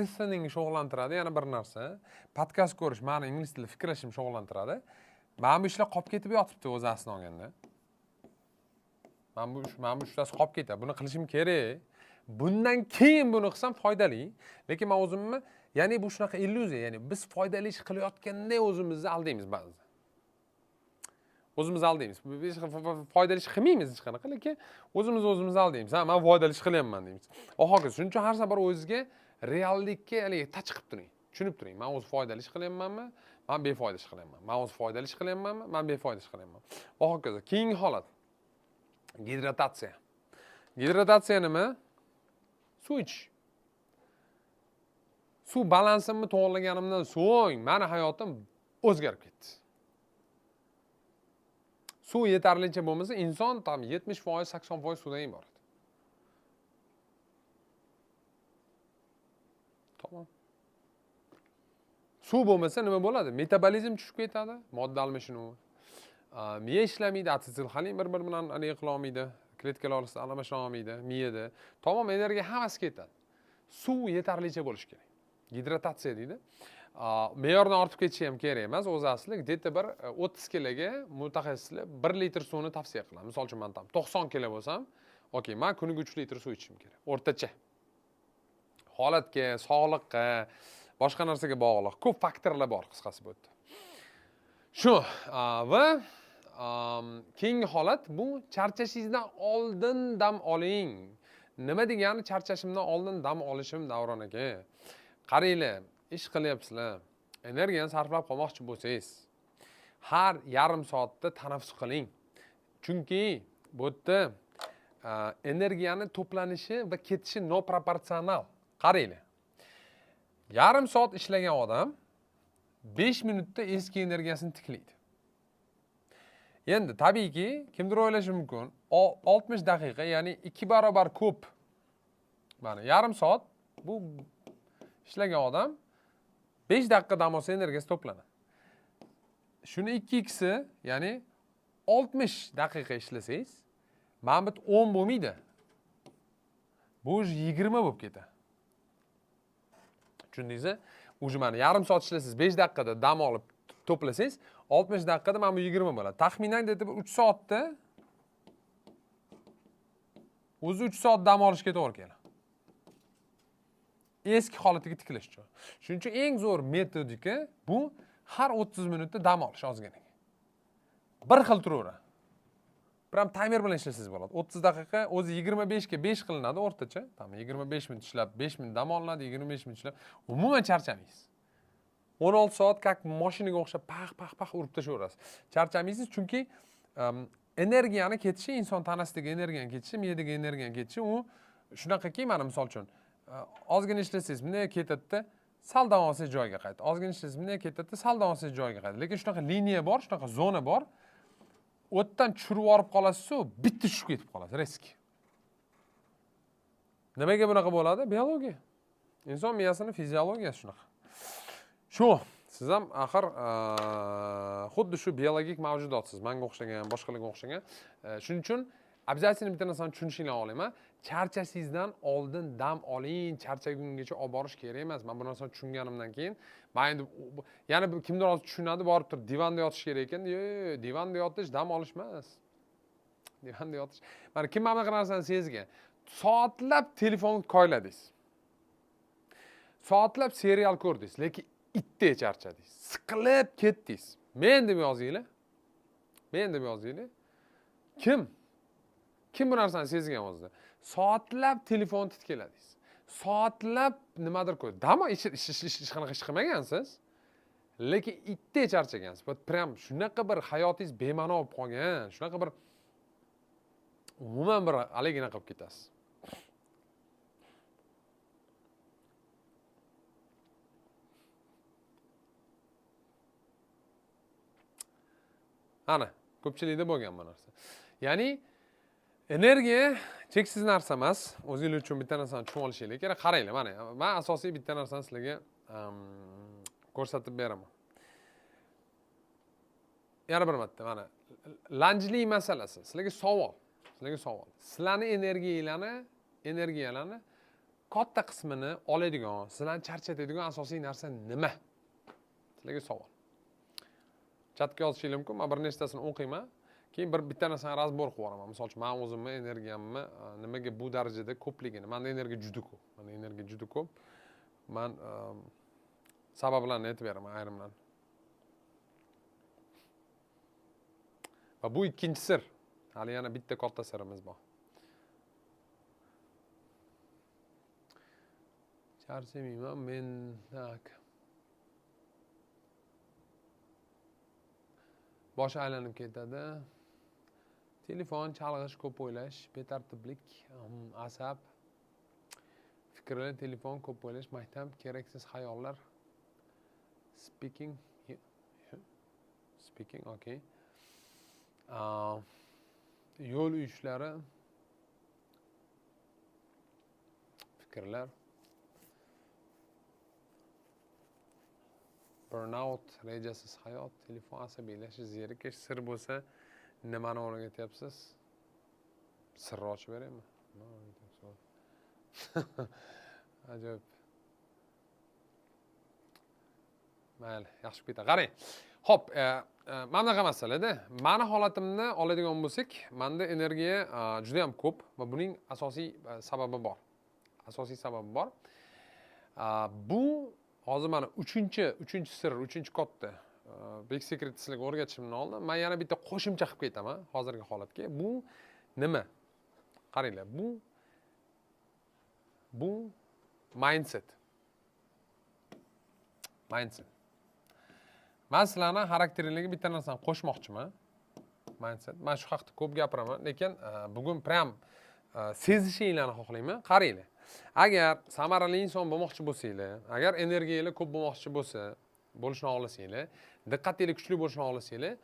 [SPEAKER 1] listeningni shug'ullantiradi, yana bir narsa. Podkast ko'rish meni ingliz tilida fikrlashimni shug'ullantiradi. Mana bu ishlar qolib ketib yotibdi o'zi aslini olganda. Mana bu ishlari qolib ketadi. Buni qilishim kerak. Bundan keyin buni qilsam foydali. Lekin men o'zimni, ya'ni bu shunaqa illyuziya, ya'ni biz foydali ish qilayotganda o'zimizni aldaymiz ba'zida. O'zimizni aldaymiz. Biz foydali ish qilmaymiz hech qanaqa, lekin o'zimizni aldaymiz. Ha, men foydali ish qilyapman deymiz. Ho'kiz, shuning uchun har safar o'zingizga reallikka haligi touch qilib turing. Tushunib turing. Men o'z foydali ish qilyapmanmi? Men befoyda ish qilyapman. Men o'z foydali ish qilyapmanmi? Men befoyda ish qilyapman. Ho'kiz, keyingi holat. Gidratatsiya. Gidratatsiya nima? Suv ichish. Suv balansimni to'g'rilaganimdan so'ng meni hayotim o'zgarib ketdi. Suv yetarlicha bo'lmasa, inson tam 70%, 80% suvdan iborat. Tamam. Suv bo'lmasa nima bo'ladi? Metabolizm tushib ketadi, modda almashinuvi. Miya ishlamaydi, asetilxolin bir-biri bilan aniq qila olmaydi, kletkalar orasida almasha olmaydi, miyada. Tamom, energiya hammasi ketadi. Suv yetarlicha bo'lishi kerak. Gidratatsiya deydi. Me'yordan ortib ketishi ham kerak emas, o'zi asli где-то bir 30 kiloga mutaxassislar 1 litr suvni tavsiya qiladi. Misol uchun men 90 kilo bo'lsam, okey, men kuniga 3 litr suv ichishim kerak. O'rtacha. Holatga, sog'liqqa, boshqa narsaga bog'liq. Ko'p faktorlar bor, qisqasi bu yerda. Shu va keyingi holat bu charchashingizdan oldin dam oling. Nima degani charchashimdan oldin dam olishim Davron aka? Qaranglar, ish qilyapsizlar. Energiyani sarflab qolmoqchi bo'lsangiz, har yarim soatda tanaffus qiling. Chunki bu yerda energiyani to'planishi va ketishi noproporsional. Qaranglar. Yarim soat ishlagan odam 5 minutda eski energiyasini tiklaydi. Endi tabiiyki, kimdir o'ylashi mumkin, 60 daqiqa, ya'ni 2 barobar ko'p. Mana yarim soat bu ishlagan odam 5 daqiqa dam olsa energiyasi to'planadi. Shuni 2x'i, ya'ni 60 daqiqa ishlasangiz, mana bu 10 bo'lmaydi. Bu 20 bo'lib ketadi. Tushundingizmi? Uje mana yarim soat ishlasangiz, 5 daqiqada dam olib to'plasangiz, 60 daqiqada mana bu 20 bo'ladi. Taxminan deb 3 soatda o'zi 3 soat dam olishga to'g'ri keladi. Eski holatiga tiklash uchun. Shuning uchun eng zo'r metodika bu har 30 minutda dam olish ozgina. Bir xil turaveradi. Pram timer bilan ishlasangiz bo'ladi. 30 daqiqa o'zi 25 ga 5 qilinadi o'rtacha. Tam 25 minut ishlab, 5 minut dam olinadi, 25 minut ishlab, umuman charchamaysiz. 16 soat kak mashinaga o'xshab pax urib tashaverasiz. Charchamaysiz chunki energiyani ketishi, inson tanasidagi energiyani ketishi, miyadagi energiyani ketishi u shunaqaki, mana misol uchun ozgina ishlasangiz bunday ketadi, sal dam olsangiz joyiga qaytadi. Ozgina ishlasangiz bunday ketadi, sal dam olsangiz joyiga qaytadi. Lekin shunaqa liniya bor, shunaqa zona bor. O'tdan tushirib yorib qolasiz-ku, bitta tushib ketib qolasiz, risk. Nimaga bunaqa bo'ladi? Biologiya. Inson miyasining fiziologiyasi shunaqa. Shu, siz ham axir xuddi shu biologik mavjudotsiz, menga o'xshagan, boshqalarga o'xshagan. Shuning uchun обязательно bitta narsani tushunishinglarni olayman. Charchashingizdan oldin dam oling, charchagungacha olib borish kerak emas. Men bu narsani tushunganimdan keyin, men endi yana kimdir hozir tushunadi, borib turib divanda yotish kerak ekan. Yo'q, divanda yotish dam olish emas. Divanda yotish. Mana kim mana bunaqa narsani sezgan? Soatlab telefon qo'yladingiz. Soatlab serial ko'rdingiz, lekin itdek charchadingiz. Siqilib ketdingiz. Men deb yozinglar. Men deb yozinglar. Kim bu narsani sezgan o'zida? Soatlab telefon titkiladingiz. Soatlab nimadir qo'ydi. Damo ish qanaqa ish qilmagansiz. Lekin itdek charchagansiz. Bu prям shunaqa bir hayotingiz bema'no bo'lib qolgan, shunaqa bir umuman bir aligina qilib ketasiz. Ana, ko'pchilikda bo'lgan bu narsa. Ya'ni energiya cheksiz narsa emas. O'zingiz uchun bitta narsani tushunib olishinglar kerak. Qaranglar, mana men asosiy bitta narsani sizlarga ko'rsatib beraman. Yana bir marta, mana lanjlik masalasi. Sizlarga savol. Sizlarning energiyalarni katta qismini oladigan, sizlarni charchatadigan asosiy narsa nima? Sizlarga savol. Chatga yozishinglar mumkin, men bir nechtasini o'qiyman. Keyin bitta narsani razbor qilib yuboraman. Misol uchun, men o'zimni energiyamni nimaga bu darajada ko'pligini, menda energiya juda ko'p. Menda energiya juda ko'p. Men sabablarni aytib beraman ayrimlarni. Va bu ikkinchi sir. Hali yana bitta katta sirimiz bor. Charchamayman men, tak. Bosh aylanib ketadi. Telefon chalg'ish, ko'p o'ylash, betartiblik, asab, fikrlar, telefon, ko'p o'ylash, maktab, keraksiz xayollar, speaking, okay. Yo'l uyushlari, fikrlar, burnout, rejasiz hayot, telefon, asabiylashish, zerikish, sir bo'lsa, nimani o'rgatyapsiz? Sirni ochib beraymi? Ajoyib. Mayli, yaxshi ketadi. Qarang. Xo'p, mana bunaqa masalada, meni holatimni oladigan bo'lsak, menda energiya juda ham ko'p va buning asosiy sababi bor. Bu hozir mana 3-chi sir, 3-chi katta Big Secret sizlarga o'rgatishimdan oldin men yana bitta qo'shimcha qilib ketaman hozirgi holatga. Bu nima? Qaranglar, bu mindset. Men sizlarning xarakteringizga bitta narsani qo'shmoqchiman. Mindset. Men shu haqida ko'p gapiraman, lekin bugun prям sezishinglarni xohlayman. Qaranglar. Agar samarali inson bo'lmoqchi bo'lsanglar, agar energiyangiz ko'p bo'lmoqchi bo'lishni xohlasanglar, diqqatingiz kuchli bo'lishni xohlasanglar,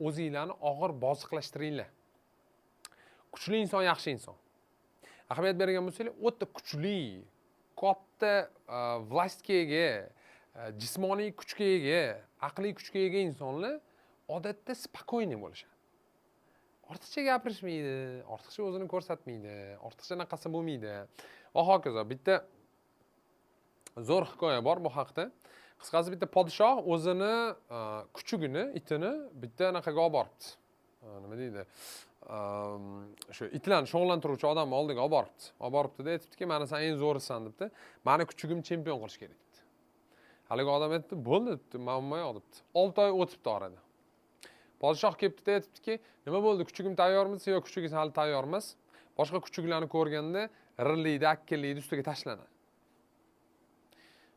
[SPEAKER 1] o'zingizlarni og'ir bosiqlashtiringlar. Kuchli inson yaxshi inson. Ahamiyat bergan bo'lsanglar, o'ta kuchli, katta властьga ega, jismoniy kuchga ega, aqliy kuchga ega insonlar odatda spokойный bo'lishadi. Ortiqcha gapirishmaydi, ortiqcha o'zini ko'rsatmaydi, ortiqcha naqasi bo'lmaydi. Va hokazo. Bitta zo'r hikoya bor bu haqda. Qisqasi bitta podshoh o'zini kuchugini, itini bitta anaqaga olib boribdi. Nima deydi? Shu itlarni shug'ullantiruvchi odamning oldiga olib boribdi. Olib boribdi-da, aytibdiki, "Mana sen eng zo'risan" debdi. "Meni kuchugim chempion qilish kerak" debdi. Haligi odam aytdi, "Bo'ldi" debdi, "Men olmay debdi. 6 oy o'tibdi orada. Podshoh kelibdi-da, aytibdiki, "Nima bo'ldi? Kuchugim tayyormisiz yo kuchugingiz hali tayyor emas?" Boshqa kuchuglarni ko'rganda rirlaydi, akkillaydi, ustiga tashlanadi.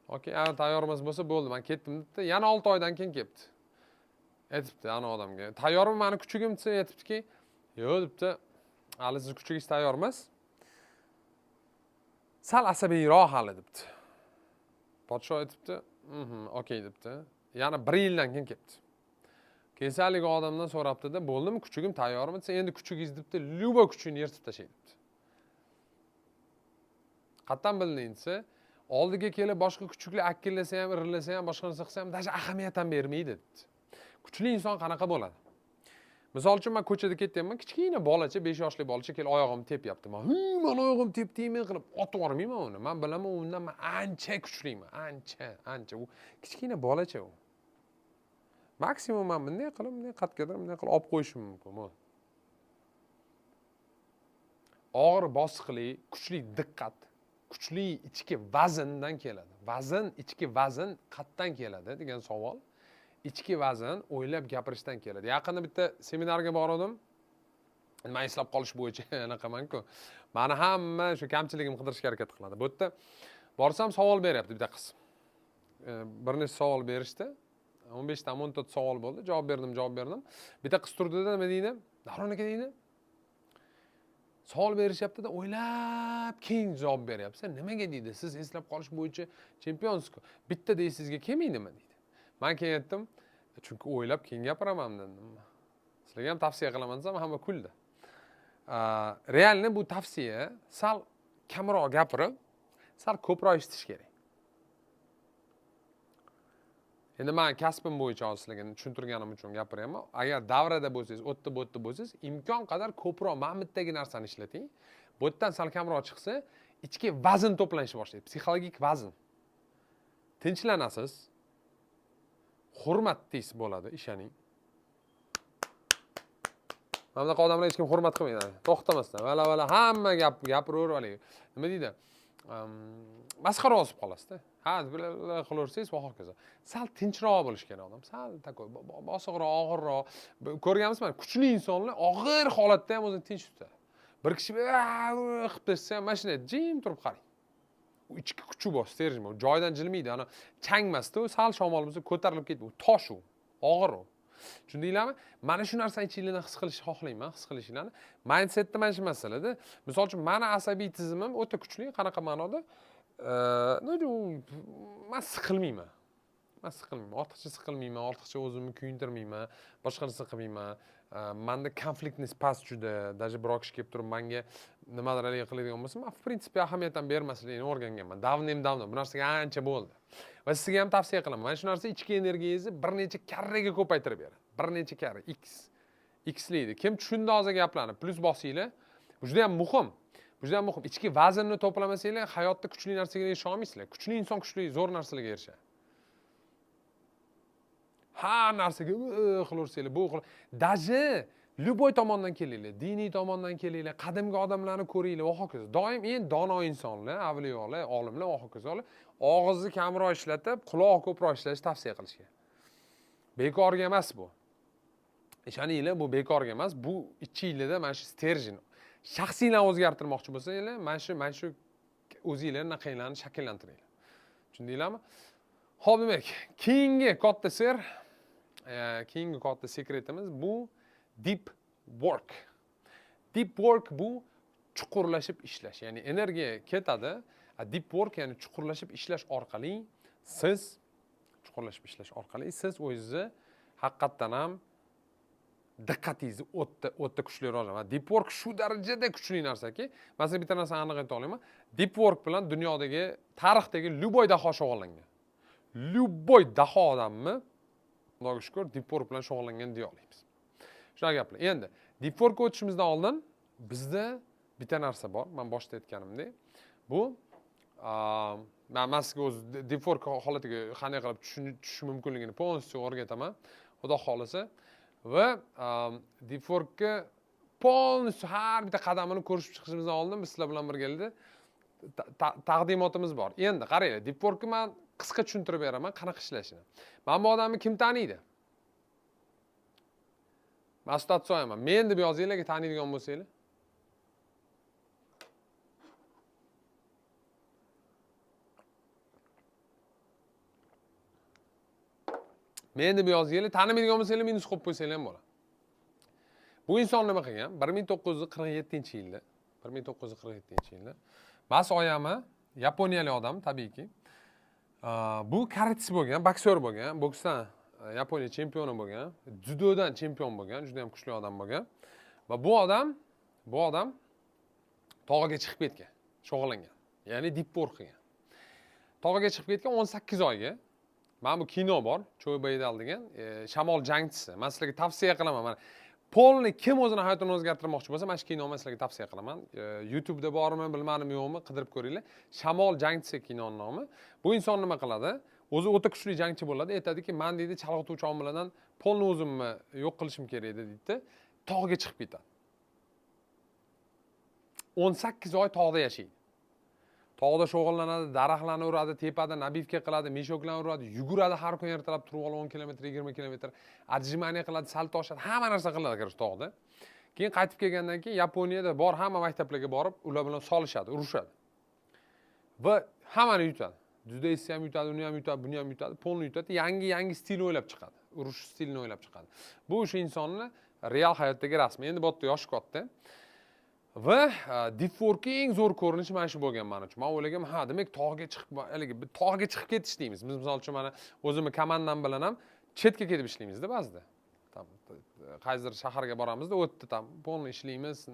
[SPEAKER 1] Okey, tayyor emas bo'lsa bo'ldi, men ketdim debdi. Yana 6 oydan keyin kelibdi. Aytibdi ana odamga, "Tayyormi meni kuchugim?" desa, aytibdiki, "Yo'q" debdi. "Hali siz kuchugingiz tayyor emas. Sal asabiyroq hali" debdi. Podshoh aytibdi, "Okey" debdi. Yana 1 yildan keyin kelibdi. Kelsa haligi odamdan so'rabdi-da, "Bo'ldimi, kuchugim tayyormi?" desa, "Endi kuchugingiz" debdi, "Lyubo kuchugini yirtib tashlaydi" debdi. Qattan bilding desa, oldiga kelib boshqa kuchuklar akkillasa ham, irillasa ham, boshqa narsa qilsa ham dash ahamiyat ham bermaydi dedi. Kuchli inson qanaqa bo'ladi? Misol uchun men ko'chada ketyapman, kichkina bolacha, 5 yoshli bolacha kelib oyog'imni tepyapti. Men, "Men oyog'imni tepdingmi?" qilib otib yubormayman uni. Men bilaman, undan men ancha kuchliman, ancha. U kichkina bolacha u. Maksimum men bunday qatgadir bunday qilib olib qo'yishim mumkin. Og'ir bosiqlik, kuchli diqqat, kuchli ichki vazndan keladi. Ichki vazn qayerdan keladi degan savol. Ichki vazn o'ylab gapirishdan keladi. Yaqinda bitta seminarga bordim. Men eslab qolish bo'yicha anaqaman-ku. Meni hamma shu kamchiligimni qidirishga harakat qiladi. Bu yerda borsam savol beryapti bitta qiz. Bir nechta savol berishdi. 15 dan 14 savol bo'ldi. Javob berdim. Bitta qiz turdi-da, nima deydi? Davron aka deydi. Savol berishyapti-da, o'ylab keyin javob beryapsiz. Nimaga deydi? Siz eslab qolish bo'yicha chempionsiz-ku. Bitta deysizga kelmaydimi deydi. Men keyin aytdim, chunki o'ylab keyin gapiraman dedim. Sizlarga ham tavsiya qilaman desam, hamma kuldi. Realni bu tavsiya sal kamroq gapirib, sal ko'proq eshitish kerak. Endi men kasbim bo'yicha sizlarga tushuntirganim uchun gapiryapman. Agar davrada bo'lsangiz, o'tda bo'lsangiz, imkon qadar ko'proq mana bittagi narsani ishlating. Bu yerdan sal kamroq chiqsa, ichki vazn to'planishni boshlaydi, psixologik vazn. Tinchlanasiz, hurmatdingiz bo'ladi, ishoning. Mana bunaqa odamlar hech kim hurmat qilmaydi. To'xtamasdan, vala hamma gapiraver haligi. Nima deydi? Masxara o'sib qolasizda. Ha, qilaversangiz va hokazo. Sal tinchroq bo'lish kerak odam. Sal takoy bosiqroq, og'irroq. Ko'rganmizman, kuchli insonlar og'ir holatda ham o'zini tinch tutadi. Bir kishi qilib tashsa ham mana shunday jim turib qarang. U ichki kuchi bor, stержень bor. Joydan jilmaydi. Ana changmasda, u sal shamol bo'lsa ko'tarilib ketdi. U tosh u, og'ir u. Tushundinglarmi? Mana shu narsani ichingizdan his qilishni xohlayman, his qilishinglarni. Mindsetda mana shu masalada. Misol uchun, meni asabiy tizimim o'ta kuchli, qanaqa ma'noda? Men siqilmayman. Ortiqcha siqilmayman, ortiqcha o'zimni kuyintirmayman, boshqa narsa qilmayman. Menda konfliktность past juda. Даже biror kishi kelib turib menga nimadir qiladigan bo'lsa, men в принципе ahamiyat ham bermaslikni o'rganganman. Davnim. Bu narsaga ancha bo'ldi. Va sizga ham tavsiya qilaman. Mana shu narsa ichki energiyangizni bir necha karraga ko'paytirib beradi. Bir necha karra x'laydi. Kim tushunda hozir gaplarni plus bosinglar. Bu juda ham muhim. Bu juda ham muhim. Ichki vaznni to'plamasanglar, hayotda kuchli narsaga erisha olmaysizlar. Kuchli inson kuchli, zo'r narsalarga erishadi. Har narsaga qilaversanglar, bu даже любой tomondan kelinglar, diniy tomondan kelinglar, qadimgi odamlarni ko'ringlar va hokazo. Doim dono insonlar, avliyolar, olimlar va hokazolar og'izni kamroq ishlatib, quloq ko'proq ishlashni tavsiya qilishgan. Bekorga emas bu. Ishoninglar, bu bekorga emas. Bu ichingizda mana shu stержень. Shaxsiylarni o'zgartirmoqchi bo'lsanglar, mana shu o'zingizlarning naqinglarni shakllantiringlar. Tushundinglarmi? Xo'p, demak, keyingi katta sir, keyingi katta sekretimiz bu deep work. Deep work bu chuqurlashib ishlash. Ya'ni energiya ketadi. Deep work ya'ni chuqurlashib ishlash orqali siz o'zingizni haqiqatdan ham diqqatingizni o'tda kuchli rivojlanadi. Deep work shu darajada kuchli narsaki, masalan bitta narsani aniq ayta olaman. Deep work bilan dunyodagi, tarixdagi любой daho shug'ullangan. Любой daho odamni Xudoga shukr, deep work bilan shug'ullangan deya olamiz. Shunaqa gaplar. Endi deep workga o'tishimizdan oldin bizda bitta narsa bor. Men boshida aytganimdek, bu men sizga o'z deep work holatiga qanday qilib tushish mumkinligini полностью o'rgataman. Xudo xolisa va deep workga полностью har bitta qadamini ko'rishib chiqishimizdan oldin biz sizlar bilan birgalikda taqdimotimiz bor. Endi qaranglar, deep workni men qisqa tushuntirib beraman, qanaqa ishlashini. Men bu odamni kim taniydi? Mas'ud so'yaman. Men deb yozinglarga taniydigan bo'lsanglar. Men deb yozinglar, tanimaydigan bo'lsanglar minus qo'yib qo'ysanglar ham bo'ladi. Bu inson nima qilgan? 1947-yilda, 1947-yilda Mas Oyama, yaponiyalik odam tabiiyki. Bu karatchi bo'lgan, boksyor bo'lgan, boksdan Yaponiya chempioni bo'lgan, judodan chempion bo'lgan, juda ham kuchli odam bo'lgan. Va bu odam tog'iga chiqib ketgan, shug'ullangan. Ya'ni deep work qilgan. Tog'iga chiqib ketgan 18 oyga. Mana bu kino bor, Cho'ybaydal degan, Shamol jangchisi. Men sizlarga tavsiya qilaman. Mana polni kim o'zini hayotini o'zgartirmoqchi bo'lsa, mana shu kinoni men sizlarga tavsiya qilaman. YouTube'da bormi, bilmadim yo'qmi, qidirib ko'ringlar. Shamol jangchisi kinoning nomi. Bu inson nima qiladi? O'zi o'ta kuchli jangchi bo'ladi. Aytadiki, men deydi, chalg'ituvchi omillardan polni o'zimni yo'q qilishim kerak edi, deydi. Tog'ga chiqib ketadi. 18 oy tog'da yashaydi. Tog'da shug'ullanadi, daraxtlarni uradi, tepada nabivka qiladi, meshoklarni uradi, yuguradi, har kun ertalab turib olib 10 km, 20 km, отжимание qiladi, sal toshadi, hamma narsa qiladi kirish tog'da. Keyin qaytib kelgandan keyin Yaponiyada bor hamma maktablarga borib, ular bilan solishadi, urushadi. Va hammani yutadi. Judoistni ham yutadi, uni ham yutadi, buni ham yutadi, polni yutadi, yangi stil o'ylab chiqadi. Urush stilini o'ylab chiqadi. Bu o'sha insonni real hayotdagi rasmi. Endi bu yerda yoshi katta. Va deep workning eng zo'r ko'rinishi mana shu bo'lgan men uchun. Men o'ylagan, ha, demak tog'ga chiqib ketish deymiz. Biz misol uchun mana o'zimni komandam bilan ham chetga ketib ishlaymiz-da ba'zida. Qaysidir shaharga boramizda, o'tda tam polni ishlaymiz,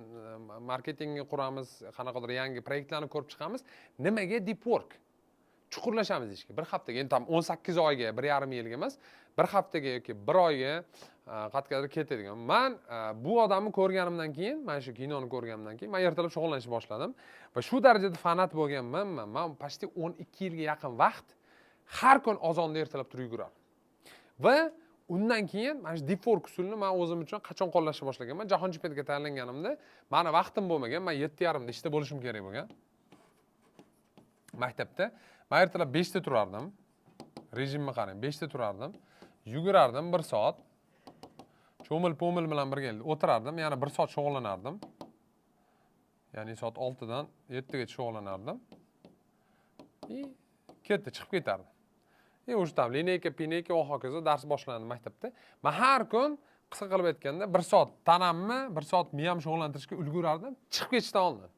[SPEAKER 1] marketingni quramiz, qanaqadir yangi proyektlarni ko'rib chiqamiz. Nimaga deep work? Chuqurlashamiz ishga. Bir haftaga, endi tam 18 oyga, 1,5 yilga emas, bir haftaga yoki 1 oyga qayergadir ketadigan. Men bu odamni ko'rganimdan keyin, mana shu kinoni ko'rganimdan keyin men ertalab shug'ullanishni boshladim va shu darajada fanat bo'lganman. Men почти 12 yilga yaqin vaqt har kun azonda ertalab turib yugurardim. Va undan keyin mana shu deep work usulini men o'zim uchun qachon qo'llashni boshlaganman. Jahon chempionatiga tayyorlanganimda meni vaqtim bo'lmagan. Men 7:30 da ishda bo'lishim kerak bo'lgan. Maktabda men ertalab 5 da turardim. Rejimga qarang, 5 da turardim. Yugurardim 1 soat. Cho'mil-po'mil bilan birga o'tirardim, yana 1 soat shug'ullanardim. Ya'ni soat 6 dan 7 gacha shug'ullanardim. Ketdi, chiqib ketardim. O'sha tam lineyka, va hokazo dars boshlandi maktabda. Men har kun qisqa qilib aytganda 1 soat tanamni, 1 soat miyam shug'ullantirishga ulgurardim, chiqib ketishdan oldin.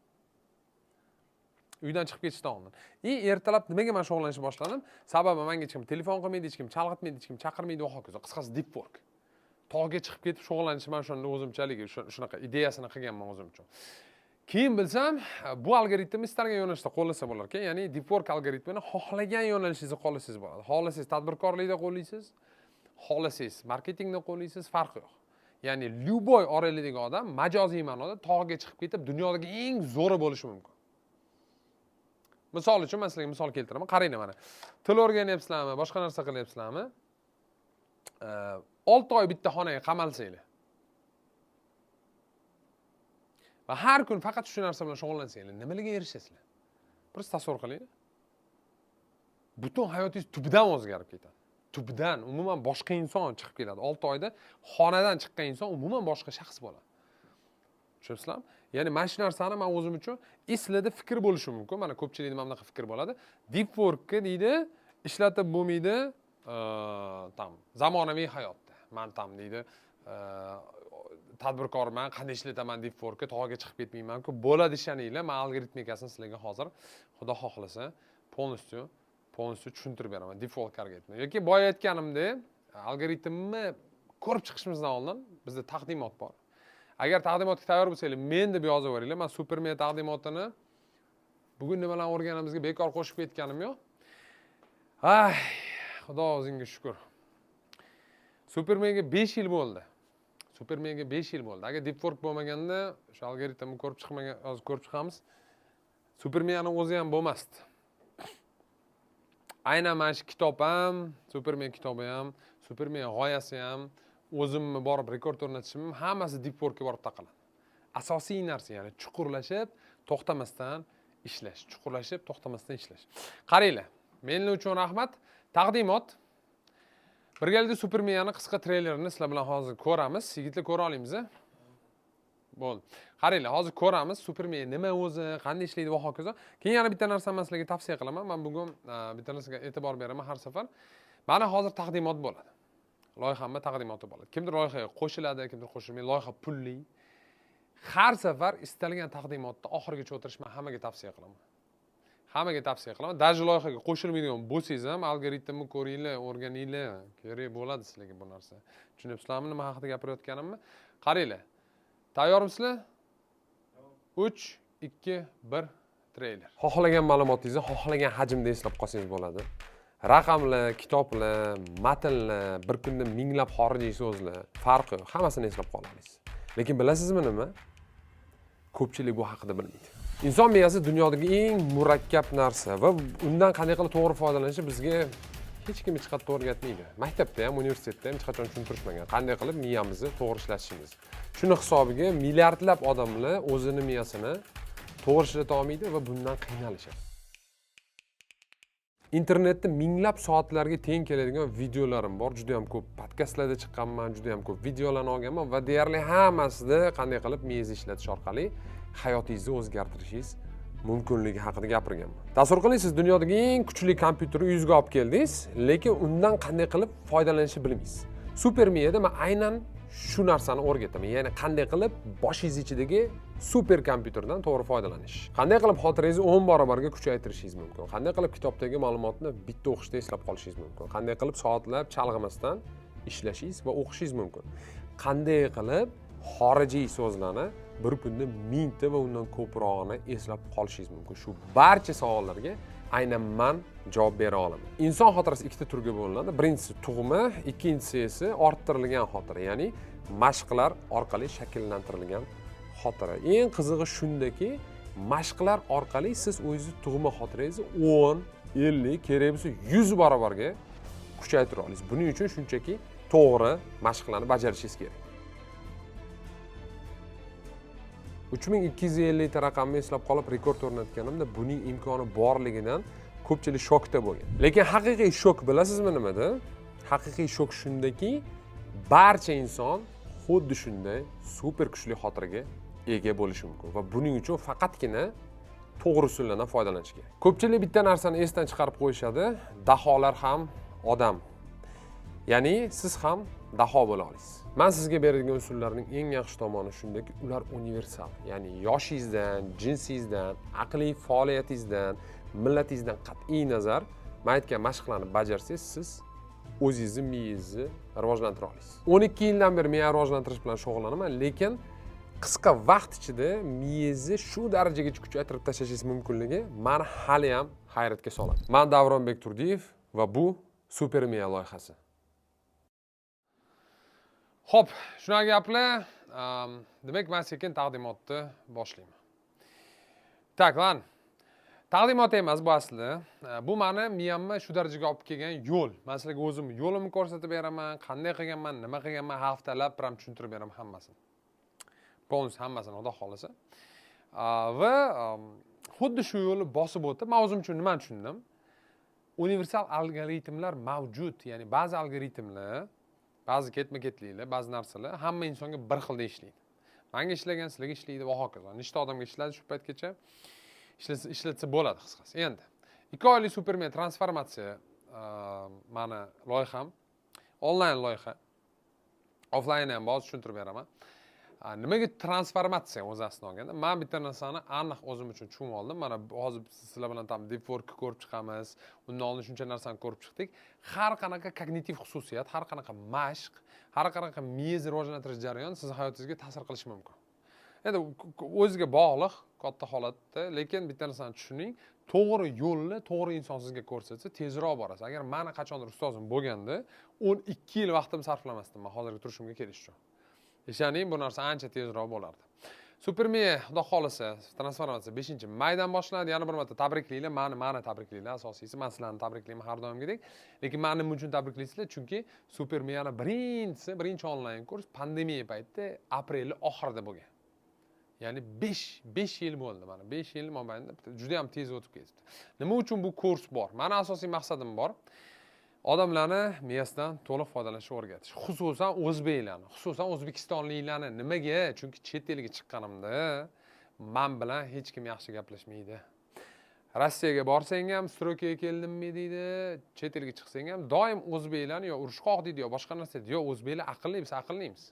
[SPEAKER 1] Uydan chiqib ketishdan oldin. Ertalab nimaga men shug'ullanishni boshladim? Sababi menga hech kim telefon qilmaydi, hech kim chalg'itmaydi, hech kim chaqirmaydi va hokazo. Qisqasi deep work. Tog'ga chiqib ketib shug'ullanishni men shunda o'zimchalik shunaqa ideyasini qilganman o'zim uchun. Keyin bilsam, bu algoritmni istalgan yo'nalishda qo'llasa bo'lar ekan. Ya'ni deep work algoritmini xohlagan yo'nalishingizda qo'llasangiz bo'ladi. Xohlasangiz tadbirkorlikda qo'llaysiz, xohlasangiz marketingda qo'llaysiz, farqi yo'q. Ya'ni любой oraliydagi odam majoziy ma'noda tog'ga chiqib ketib dunyodagi eng zo'ri bo'lishi mumkin. Misol uchun men sizlarga misol keltiraman. Qarang mana. Til o'rganyapsizlarmi, boshqa narsa qilyapsizlarmi? 6 oy bitta xonaga qamalsanglar. Va har kun faqat shu narsa bilan shug'ullansanglar, nimalarga erishasizlar? Bir tasavvur qiling. Butun hayotingiz tubdan o'zgarib ketadi. Tubdan umuman boshqa inson chiqib keladi. 6 oyda xonadan chiqqan inson umuman boshqa shaxs bo'ladi. Tushunyapsizlarmi? Ya'ni mana shu narsani men o'zim uchun sizlarda fikr bo'lishi mumkin. Mana ko'pchilikda mana bunaqa fikr bo'ladi. Deep work'ni deydi, ishlatib bo'lmaydi, tam zamonaviy hayotda. Men tam deydi, tadbirkorman, qanday ishlataman deep work'ga, tog'ga chiqib ketmayman-ku. Bo'ladi ishoninglar, men algoritmikasini sizlarga hozir Xudo xohlasa polностью tushuntirib beraman. Deep work algoritmi. Yoki boya aytganimdek, algoritmni ko'rib chiqishimizdan oldin bizda taqdimot bor. Agar taqdimotga tayyor bo'lsanglar, men deb yozib yuboringlar. Men Superman taqdimotini bugun nimalarni o'rganamizga bekor qo'shib ketganim yo'q. Ay, Xudo o'zingga shukr. Supermanga 5 yil bo'ldi. Supermanga 5 yil bo'ldi. Agar deep work bo'lmaganda, o'sha algoritmni ko'rib chiqmagan, hozir ko'rib chiqamiz. Supermanning o'zi ham bo'lmasdi. Aynan mana shu kitob ham, Superman kitobi ham, Superman g'oyasi ham, o'zimni borib rekord o'rnatishim hammasi deep work'ga borib taqaladi. Asosiy narsa, ya'ni chuqurlashib, to'xtamasdan ishlash, chuqurlashib, to'xtamasdan ishlash. Qaranglar, men uchun rahmat. Taqdimot. Birgalikda Supermanning qisqa treylerini sizlar bilan hozir ko'ramiz. Yigitlar ko'ra olamiz. Bo'ldi. Qaranglar, hozir ko'ramiz Superman nima o'zi, qanday ishlaydi va hokazo. Keyin yana bitta narsani men sizlarga tavsiya qilaman. Men bugun bitta narsaga e'tibor beraman har safar. Mana hozir taqdimot bo'ladi. Loyihamda taqdimoti bo'ladi. Kimdir loyihaga qo'shiladi, kimdir qo'shilmaydi. Loyiha pulli. Har safar istalgan taqdimotda oxirigacha o'tirish men hammaga tavsiya qilaman. Hammaga tavsiya qilaman. Даже loyihaga qo'shilmaydigan bo'lsangiz ham algoritmni ko'ringlar, o'rganinglar. Kerak bo'ladi sizlarga bu narsa. Tushunibsizlarmi nima haqida gapirayotganimni? Qaranglar. Tayyormisizlar? 3, 2, 1 treyler. Xohlagan ma'lumotingizni xohlagan hajmda eslab qolsangiz bo'ladi. Raqamlar, kitoblar, matnlar, bir kunda minglab xorijiy so'zlar, farqi yo'q, hammasini eslab qolasiz. Lekin bilasizmi nima? Ko'pchilik bu haqida bilmaydi. Inson miyasi dunyodagi eng murakkab narsa va undan qanday qilib to'g'ri foydalanishi bizga hech kim hech qatda o'rgatmaydi. Maktabda ham, universitetda ham hech qachon tushuntirishmagan. Qanday qilib miyamizni to'g'ri ishlatishimiz. Shuni hisobiga milliardlab odamlar o'zini miyasini to'g'ri ishlata olmaydi va bundan qiynalishadi. Internetda minglab soatlarga teng keladigan videolarim bor. Juda ham ko'p podkastlarda chiqqanman, juda ham ko'p videolarni olganman va deyarli hammasida qanday qilib miyangizni ishlatish orqali hayotingizni o'zgartirishingiz mumkinligi haqida gapirganman. Tasavvur qiling, siz dunyodagi eng kuchli kompyuterni uyingizga olib keldingiz, lekin undan qanday qilib foydalanishni bilmaysiz. Supermiyada men aynan shu narsani o'rgataman. Ya'ni qanday qilib boshingiz ichidagi super kompyuterdan to'g'ri foydalanish. Qanday qilib xotirangizni 10 barobarga kuchaytirishingiz mumkin. Qanday qilib kitobdagi ma'lumotni bitta o'qishda eslab qolishingiz mumkin. Qanday qilib soatlab chalg'imasdan ishlashingiz va o'qishingiz mumkin. Qanday qilib xorijiy so'zlarni bir kunda 1000 ta va undan ko'prog'ini eslab qolishingiz mumkin. Shu barcha savollarga aynan men javob bera olaman. Inson xotirasi ikkita turga bo'linadi. Birinchisi tug'ma, ikkinchisi esa orttirilgan xotira, ya'ni mashqlar orqali shakllantirilgan xotira. Eng qizig'i shundaki, mashqlar orqali siz o'zingizni tug'ma xotirangizni 10, 50, kerak bo'lsa 100 barobarga kuchaytira olasiz. Buning uchun shunchaki to'g'ri mashqlarni bajarishingiz kerak. 3250 ta raqamni eslab qolib rekord o'rnatganimda buning imkoni borligidan ko'pchilik shokda bo'lgan. Lekin haqiqiy shok bilasizmi nimada? Haqiqiy shok shundaki, barcha inson xuddi shunday super kuchli xotiraga ega bo'lishi mumkin va buning uchun faqatgina to'g'ri usullardan foydalanish kerak. Ko'pchilik bitta narsani esdan chiqarib qo'yishadi, daholar ham odam. Ya'ni siz ham daho bo'la olasiz. Men sizga beradigan usullarning eng yaxshi tomoni shundaki, ular universal. Ya'ni yoshingizdan, jinsingizdan, aqliy faoliyatingizdan, millatingizdan qat'iy nazar men aytgan mashqlarni bajarsangiz, siz o'zingizni miyangizni rivojlantira olasiz. 12 yildan beri miya rivojlantirish bilan shug'ullanaman, lekin qisqa vaqt ichida miyangizni shu darajagacha kuchaytirib tashlashingiz mumkinligi meni hali ham hayratga soladi. Men Davronbek Turdiyev va bu Super miya loyihasi. Xo'p, shunaqa gaplar, demak men sekin taqdimotni boshlayman. Tak, lan. Taqdimot emas bu asli. Bu meni miyamni shu darajaga olib kelgan yo'l. Men sizlarga o'zim yo'limni ko'rsatib beraman, qanday qilganman, nima qilganman, haftalab biram tushuntirib beraman hammasini. Bonus hammasini xudo xolasa. Va xuddi shu yo'lni bosib o'tib, men o'zim uchun nima tushundim? Universal algoritmlar mavjud, ya'ni ba'zi algoritmlar, ba'zi ketma-ketliklar, ba'zi narsalar hamma insonga bir xilda ishlaydi. Menga ishlagan, sizlarga ishlaydi va hokazo. Nechta odamga ishladi shu paytgacha ishlatsa bo'ladi qisqasi. Endi 2 oylik Superman transformatsiya meni loyiham, onlayn loyiha. Offline ham bor, tushuntirib beraman. Nimaga transformatsiya o'zi aslida olganda? Men bitta narsani aniq o'zim uchun tushunib oldim. Mana hozir sizlar bilan ham deep work ko'rib chiqamiz. Undan oldin shuncha narsani ko'rib chiqdik. Har qanaqa kognitiv xususiyat, har qanaqa mashq, har qanaqa miyangizni rivojlantirish jarayoni siz hayotingizga ta'sir qilishi mumkin. Endi o'ziga bog'liq katta holatda, lekin bitta narsani tushuning, to'g'ri yo'lni to'g'ri inson sizga ko'rsatsa, tezroq borasiz. Agar meni qachondir ustozim bo'lganda, 12 yil vaqtim sarflamasdim men hozirgi turishimga kelish uchun. Ishoning, bu narsa ancha tezroq bo'lardi. Supermiya, xudo xolasa, transformatsiya 5-maydan boshlanadi. Yana bir marta tabriklaylar, meni tabriklaylar, asosiysi men sizlarni tabriklayman har doimgidek. Lekin men nima uchun tabriklaysizlar? Chunki Supermiyani birinchi onlayn kurs pandemiya paytida aprel oxirida bo'lgan. Ya'ni 5 yil bo'ldi mana. 5 yil mobaynida juda ham tez o'tib ketdi. Nima uchun bu kurs bor? Meni asosiy maqsadim bor. Odamlarni miyasidan to'liq foydalanishni o'rgatish. Xususan o'zbeklarni, xususan o'zbekistonliklarni. Nimaga? Chunki chet elga chiqqanimda men bilan hech kim yaxshi gaplashmaydi. Rossiyaga borsang ham strokaga keldimmi deydi, chet elga chiqsang ham doim o'zbeklarni yo urushqoq deydi, yo boshqa narsa deydi, yo o'zbeklar aqlli, biz aqllimiz.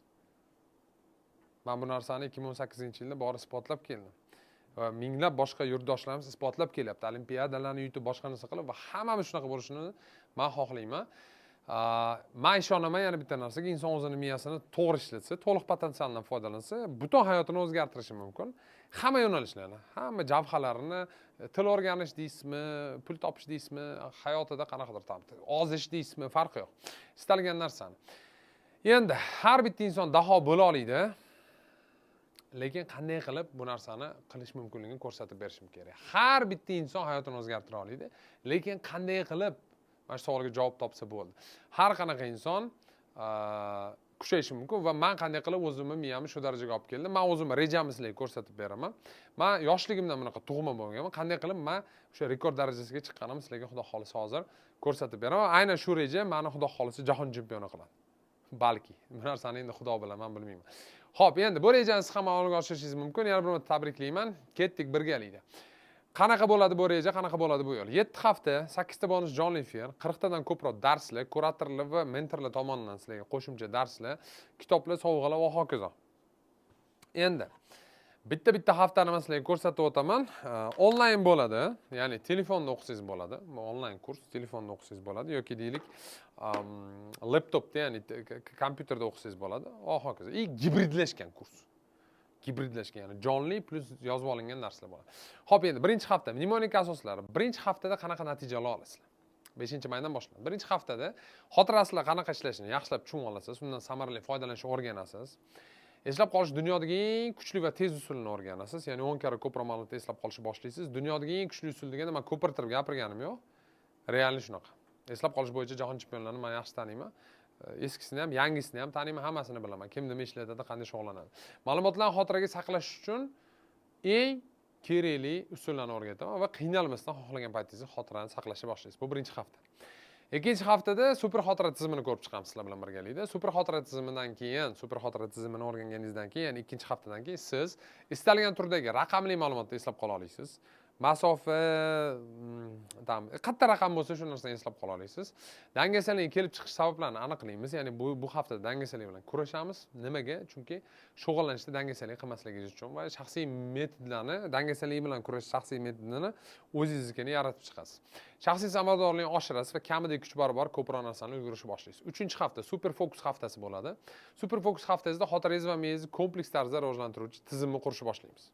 [SPEAKER 1] Men bu narsani 2018-yilda borib isbotlab keldim. Va minglab boshqa yurtdoshlarimiz isbotlab kelyapti. Olimpiadalarni yutib, boshqa narsa qilib va hammamiz shunaqa bo'lishini men xohlayman. Men ishonaman yana bitta narsaga, inson o'zining miyasini to'g'ri ishlatsa, to'liq potensialdan foydalansa, butun hayotini o'zgartirishi mumkin. Hamma yo'nalishlarni, hamma javhalarini, til o'rganish deysizmi, pul topish deysizmi, hayotida qanaqadir ozish deysizmi, farqi yo'q. Istalgan narsani. Endi har bitta inson daho bo'la oladi. Lekin qanday qilib bu narsani qilish mumkinligini ko'rsatib berishim kerak. Har bitta inson hayotini o'zgartira oladi, lekin qanday qilib mana shu savolga javob topsa bo'ldi. Har qanaqa inson kushayishi mumkin va men qanday qilib o'zimni miyamni shu darajaga olib keldim. Men o'zimni rejamni sizlarga ko'rsatib beraman. Men yoshligimdan bunaqa tug'ma bo'lganman. Qanday qilib men o'sha rekord darajasiga chiqqanimni sizlarga xudo xolisa hozir ko'rsatib beraman. Aynan shu reja meni xudo xolisa jahon chempioni qiladi. Balki. Bu narsani endi xudo bilaman, bilmayman. Xo'p, endi bu rejani ham amalga oshirishingiz mumkin. Yana bir marta tabriklayman. Ketdik birgalikda. Qanaqa bo'ladi bu reja, qanaqa bo'ladi bu yo'l? 7 hafta, 8 ta bonus jonli efir, 40 tadan ko'proq darslar, kuratorlar va mentorlar tomonidan sizlarga qo'shimcha darslar, kitoblar, sovg'alar va hokazo. Endi bitta haftani men sizlarga ko'rsatib o'taman. Onlayn bo'ladi, ya'ni telefonda o'qisangiz bo'ladi. Bu onlayn kurs, telefonda o'qisangiz bo'ladi yoki deylik, laptopda, ya'ni kompyuterda o'qisangiz bo'ladi. Va hokazo. Gibridlashgan kurs. gibridlashgan, ya'ni jonli plus yozib olingan narsalar bo'ladi. Xo'p, endi birinchi hafta mnemonika asoslari. Birinchi haftada qanaqa natijalar olasizlar? 5-maydan boshlanadi. Birinchi haftada xotirasizlar qanaqa ishlashini yaxshilab tushunib olasiz, undan samarali foydalanishni o'rganasiz. Eslab qolish dunyodagi eng kuchli va tez usulini o'rganasiz. Ya'ni 10 karra ko'proq ma'lumotni eslab qolishni boshlaysiz. Dunyodagi eng kuchli usul deganda men ko'pirtirib gapirganim yo'q. Realni shunaqa. Eslab qolish bo'yicha jahon chempionlarini men yaxshi taniyman. Eskisini ham, yangisini ham taniyman, hammasini bilaman. Kim nima ishlatadi, qanday shug'ullanadi. Ma'lumotlarni xotiraga saqlash uchun eng kerakli usullarni o'rgataman va qiynalmasdan xohlagan paytingizda xotirani saqlashni boshlaysiz. Bu birinchi hafta. Ikkinchi haftada super xotira tizimini ko'rib chiqamiz sizlar bilan birgalikda. Super xotira tizimidan keyin, super xotira tizimini o'rganganingizdan keyin, ya'ni ikkinchi haftadan keyin siz istalgan turdagi raqamli ma'lumotni eslab qola olasiz. Masofa, katta raqam bo'lsa shu narsani eslab qola olasiz. Dangasalikning kelib chiqish sabablarini aniqlaymiz. Ya'ni bu haftada dangasalik bilan kurashamiz. Nimaga? Chunki shug'ullanishda dangasalik qilmasligingiz uchun va shaxsiy metodlarni, dangasalik bilan kurashish shaxsiy metodini o'zingiznikini yaratib chiqasiz. Shaxsiy samaradorlikni oshirasiz va kamida 3 barobar ko'proq narsani ulgurishni boshlaysiz. 3-hafta super fokus haftasi bo'ladi. Super fokus haftasida xotirangiz va miyangizni kompleks tarzda rivojlantiruvchi tizimni qurishni boshlaymiz.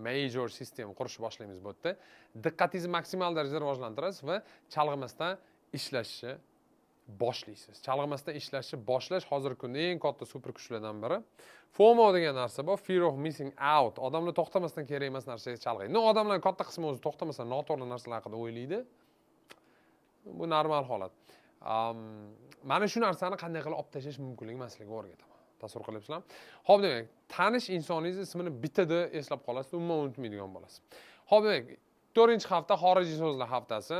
[SPEAKER 1] Major sistem qurishni boshlaymiz bu yerda. Diqqatingizni maksimal darajada rivojlantirasiz va chalg'imasdan ishlashni boshlaysiz. Chalg'imasdan ishlashni boshlash hozirgi kunda eng katta super kuchlardan biri. FOMO degan narsa bor, fear of missing out. Odamlar to'xtamasdan kerak emas narsaga chalg'iydi. Odamlar katta qismi o'zi to'xtamasdan noto'g'ri narsalar haqida o'ylaydi. Bu normal holat. Mana shu narsani qanday qilib olib tashlash mumkinligi masalaga o'rgataman. Tasavvur qilyapsizlarmi? Xo'p, demak, tanish insoningiz ismini bittada eslab qolasiz, umuman unutmaydigan bo'lasiz. Xo'p, demak, 4-hafta xorijiy so'zlar haftasi.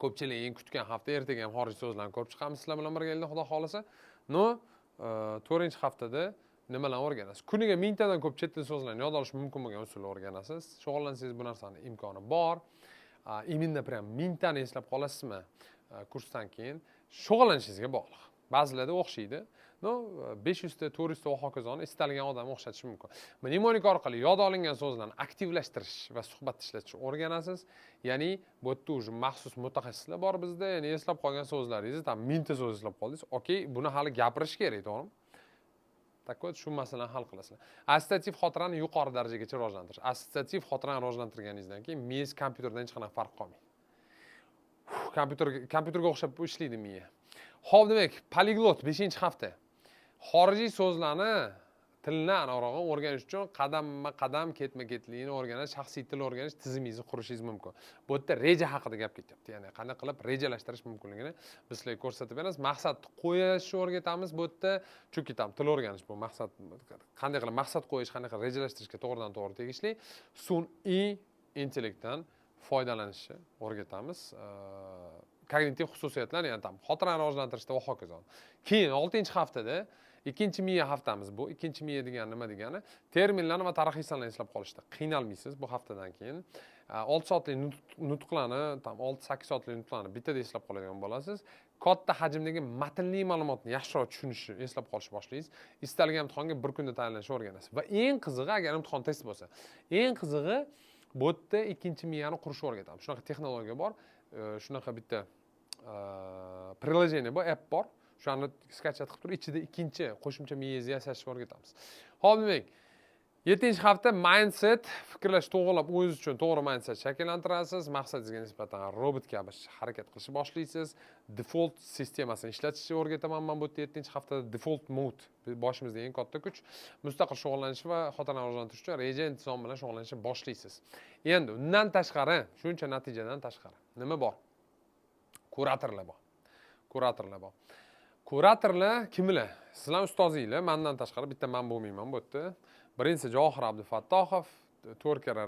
[SPEAKER 1] Ko'pchilik eng kutgan hafta, ertaga ham xorijiy so'zlarni ko'rib chiqamiz sizlar bilan birgalikda, xudo xolasa. 4-haftada nimalarni o'rganasiz? Kuniga 1000 tadan ko'p chet til so'zlarni yod olish mumkin bo'lgan usulni o'rganasiz. Shug'ullansangiz bu narsani imkoni bor. Именно прям 1000 tani eslab qolasizmi? Kursdan keyin shug'ullanishingizga bog'liq. Ba'zilarda o'xshaydi. 500 ta, 400 ta va hokazoni istalgan odamga o'xshatish mumkin. Mnemonika orqali yod olingan so'zlarni aktivlashtirish va suhbat ishlatishni o'rganasiz. Ya'ni bu yerda уже maxsus mutaxassislar bor bizda. Ya'ni eslab qolgan so'zlaringizni tam 1000 ta so'z eslab qoldingiz. Okey, buni hali gapirish kerak, to'g'rimi? Takot shu masalani hal qilasizlar. Assotsiativ xotirani yuqori darajagacha rivojlantirish. Assotsiativ xotirani rivojlantirganingizdan keyin miyangiz kompyuterdan hech qanaqa farq qolmaydi. Kompyuterga o'xshab ishlaydi miya. Xo'p, demak, poliglot 5-hafta. Xorijiy so'zlarni tilni aniqrog'i o'rganish uchun qadam-qadam ketma-ketlikni o'rganish, shaxsiy til o'rganish tizimingizni qurishingiz mumkin. Bu yerda reja haqida gap ketyapti. Ya'ni qanday qilib rejalashtirish mumkinligini biz sizlarga ko'rsatib beramiz. Maqsad qo'yishni o'rgatamiz. Bu yerda chunki til o'rganish bu maqsad, qanday qilib maqsad qo'yish, qanday qilib rejalashtirishga to'g'ridan-to'g'ri tegishli sun'iy intellektdan foydalanishni o'rgatamiz. Kognitiv xususiyatlar, ya'ni xotirani rivojlantirishda va hokazo. Keyin 6-haftada ikkinchi miya haftamiz bu. Ikkinchi miya degani nima degani? Terminlarni va tarixiy sanlarni eslab qolishda qiynalmaysiz bu haftadan keyin. 6 soatlik nutqlarni, 6-8 soatlik nutqlarni bittada eslab qoladigan bo'lasiz. Katta hajmdagi matnli ma'lumotni yaxshiroq tushunishni eslab qolishni boshlaysiz. Istalgan imtihonga bir kunda tayyorlanishni o'rganasiz. Va eng qizig'i, agar imtihon test bo'lsa, eng qizig'i bu yerda ikkinchi miyani qurishni o'rgatamiz. Shunaqa texnologiya bor. Shunaqa bitta приложение bor, app bor. Shuni skachat qilib turib, ichida ikkinchi qo'shimcha miyangizni yasashni o'rgatamiz. Xo'p, demak, 7-hafta mindset, fikrlash to'g'rilab, o'zingiz uchun to'g'ri mindset shakllantirasiz, maqsadingizga nisbatan robot kabi harakat qilishni boshlaysiz. Default sistemasini ishlatishni o'rgataman men bu 7-haftada. Default mode boshimizda eng katta kuch. Mustaqil shug'ullanish va xotirani rivojlantirish uchun reja intizom bilan shug'ullanishni boshlaysiz. Endi undan tashqari, shuncha natijadan tashqari nima bor? Kuratorlar bor. Kuratorlar kimlar? Sizlar ustozinglar, mendan tashqari bitta men bo'lmayman bu yerda. Birinchisi Johir Abdufattohov, 4 karra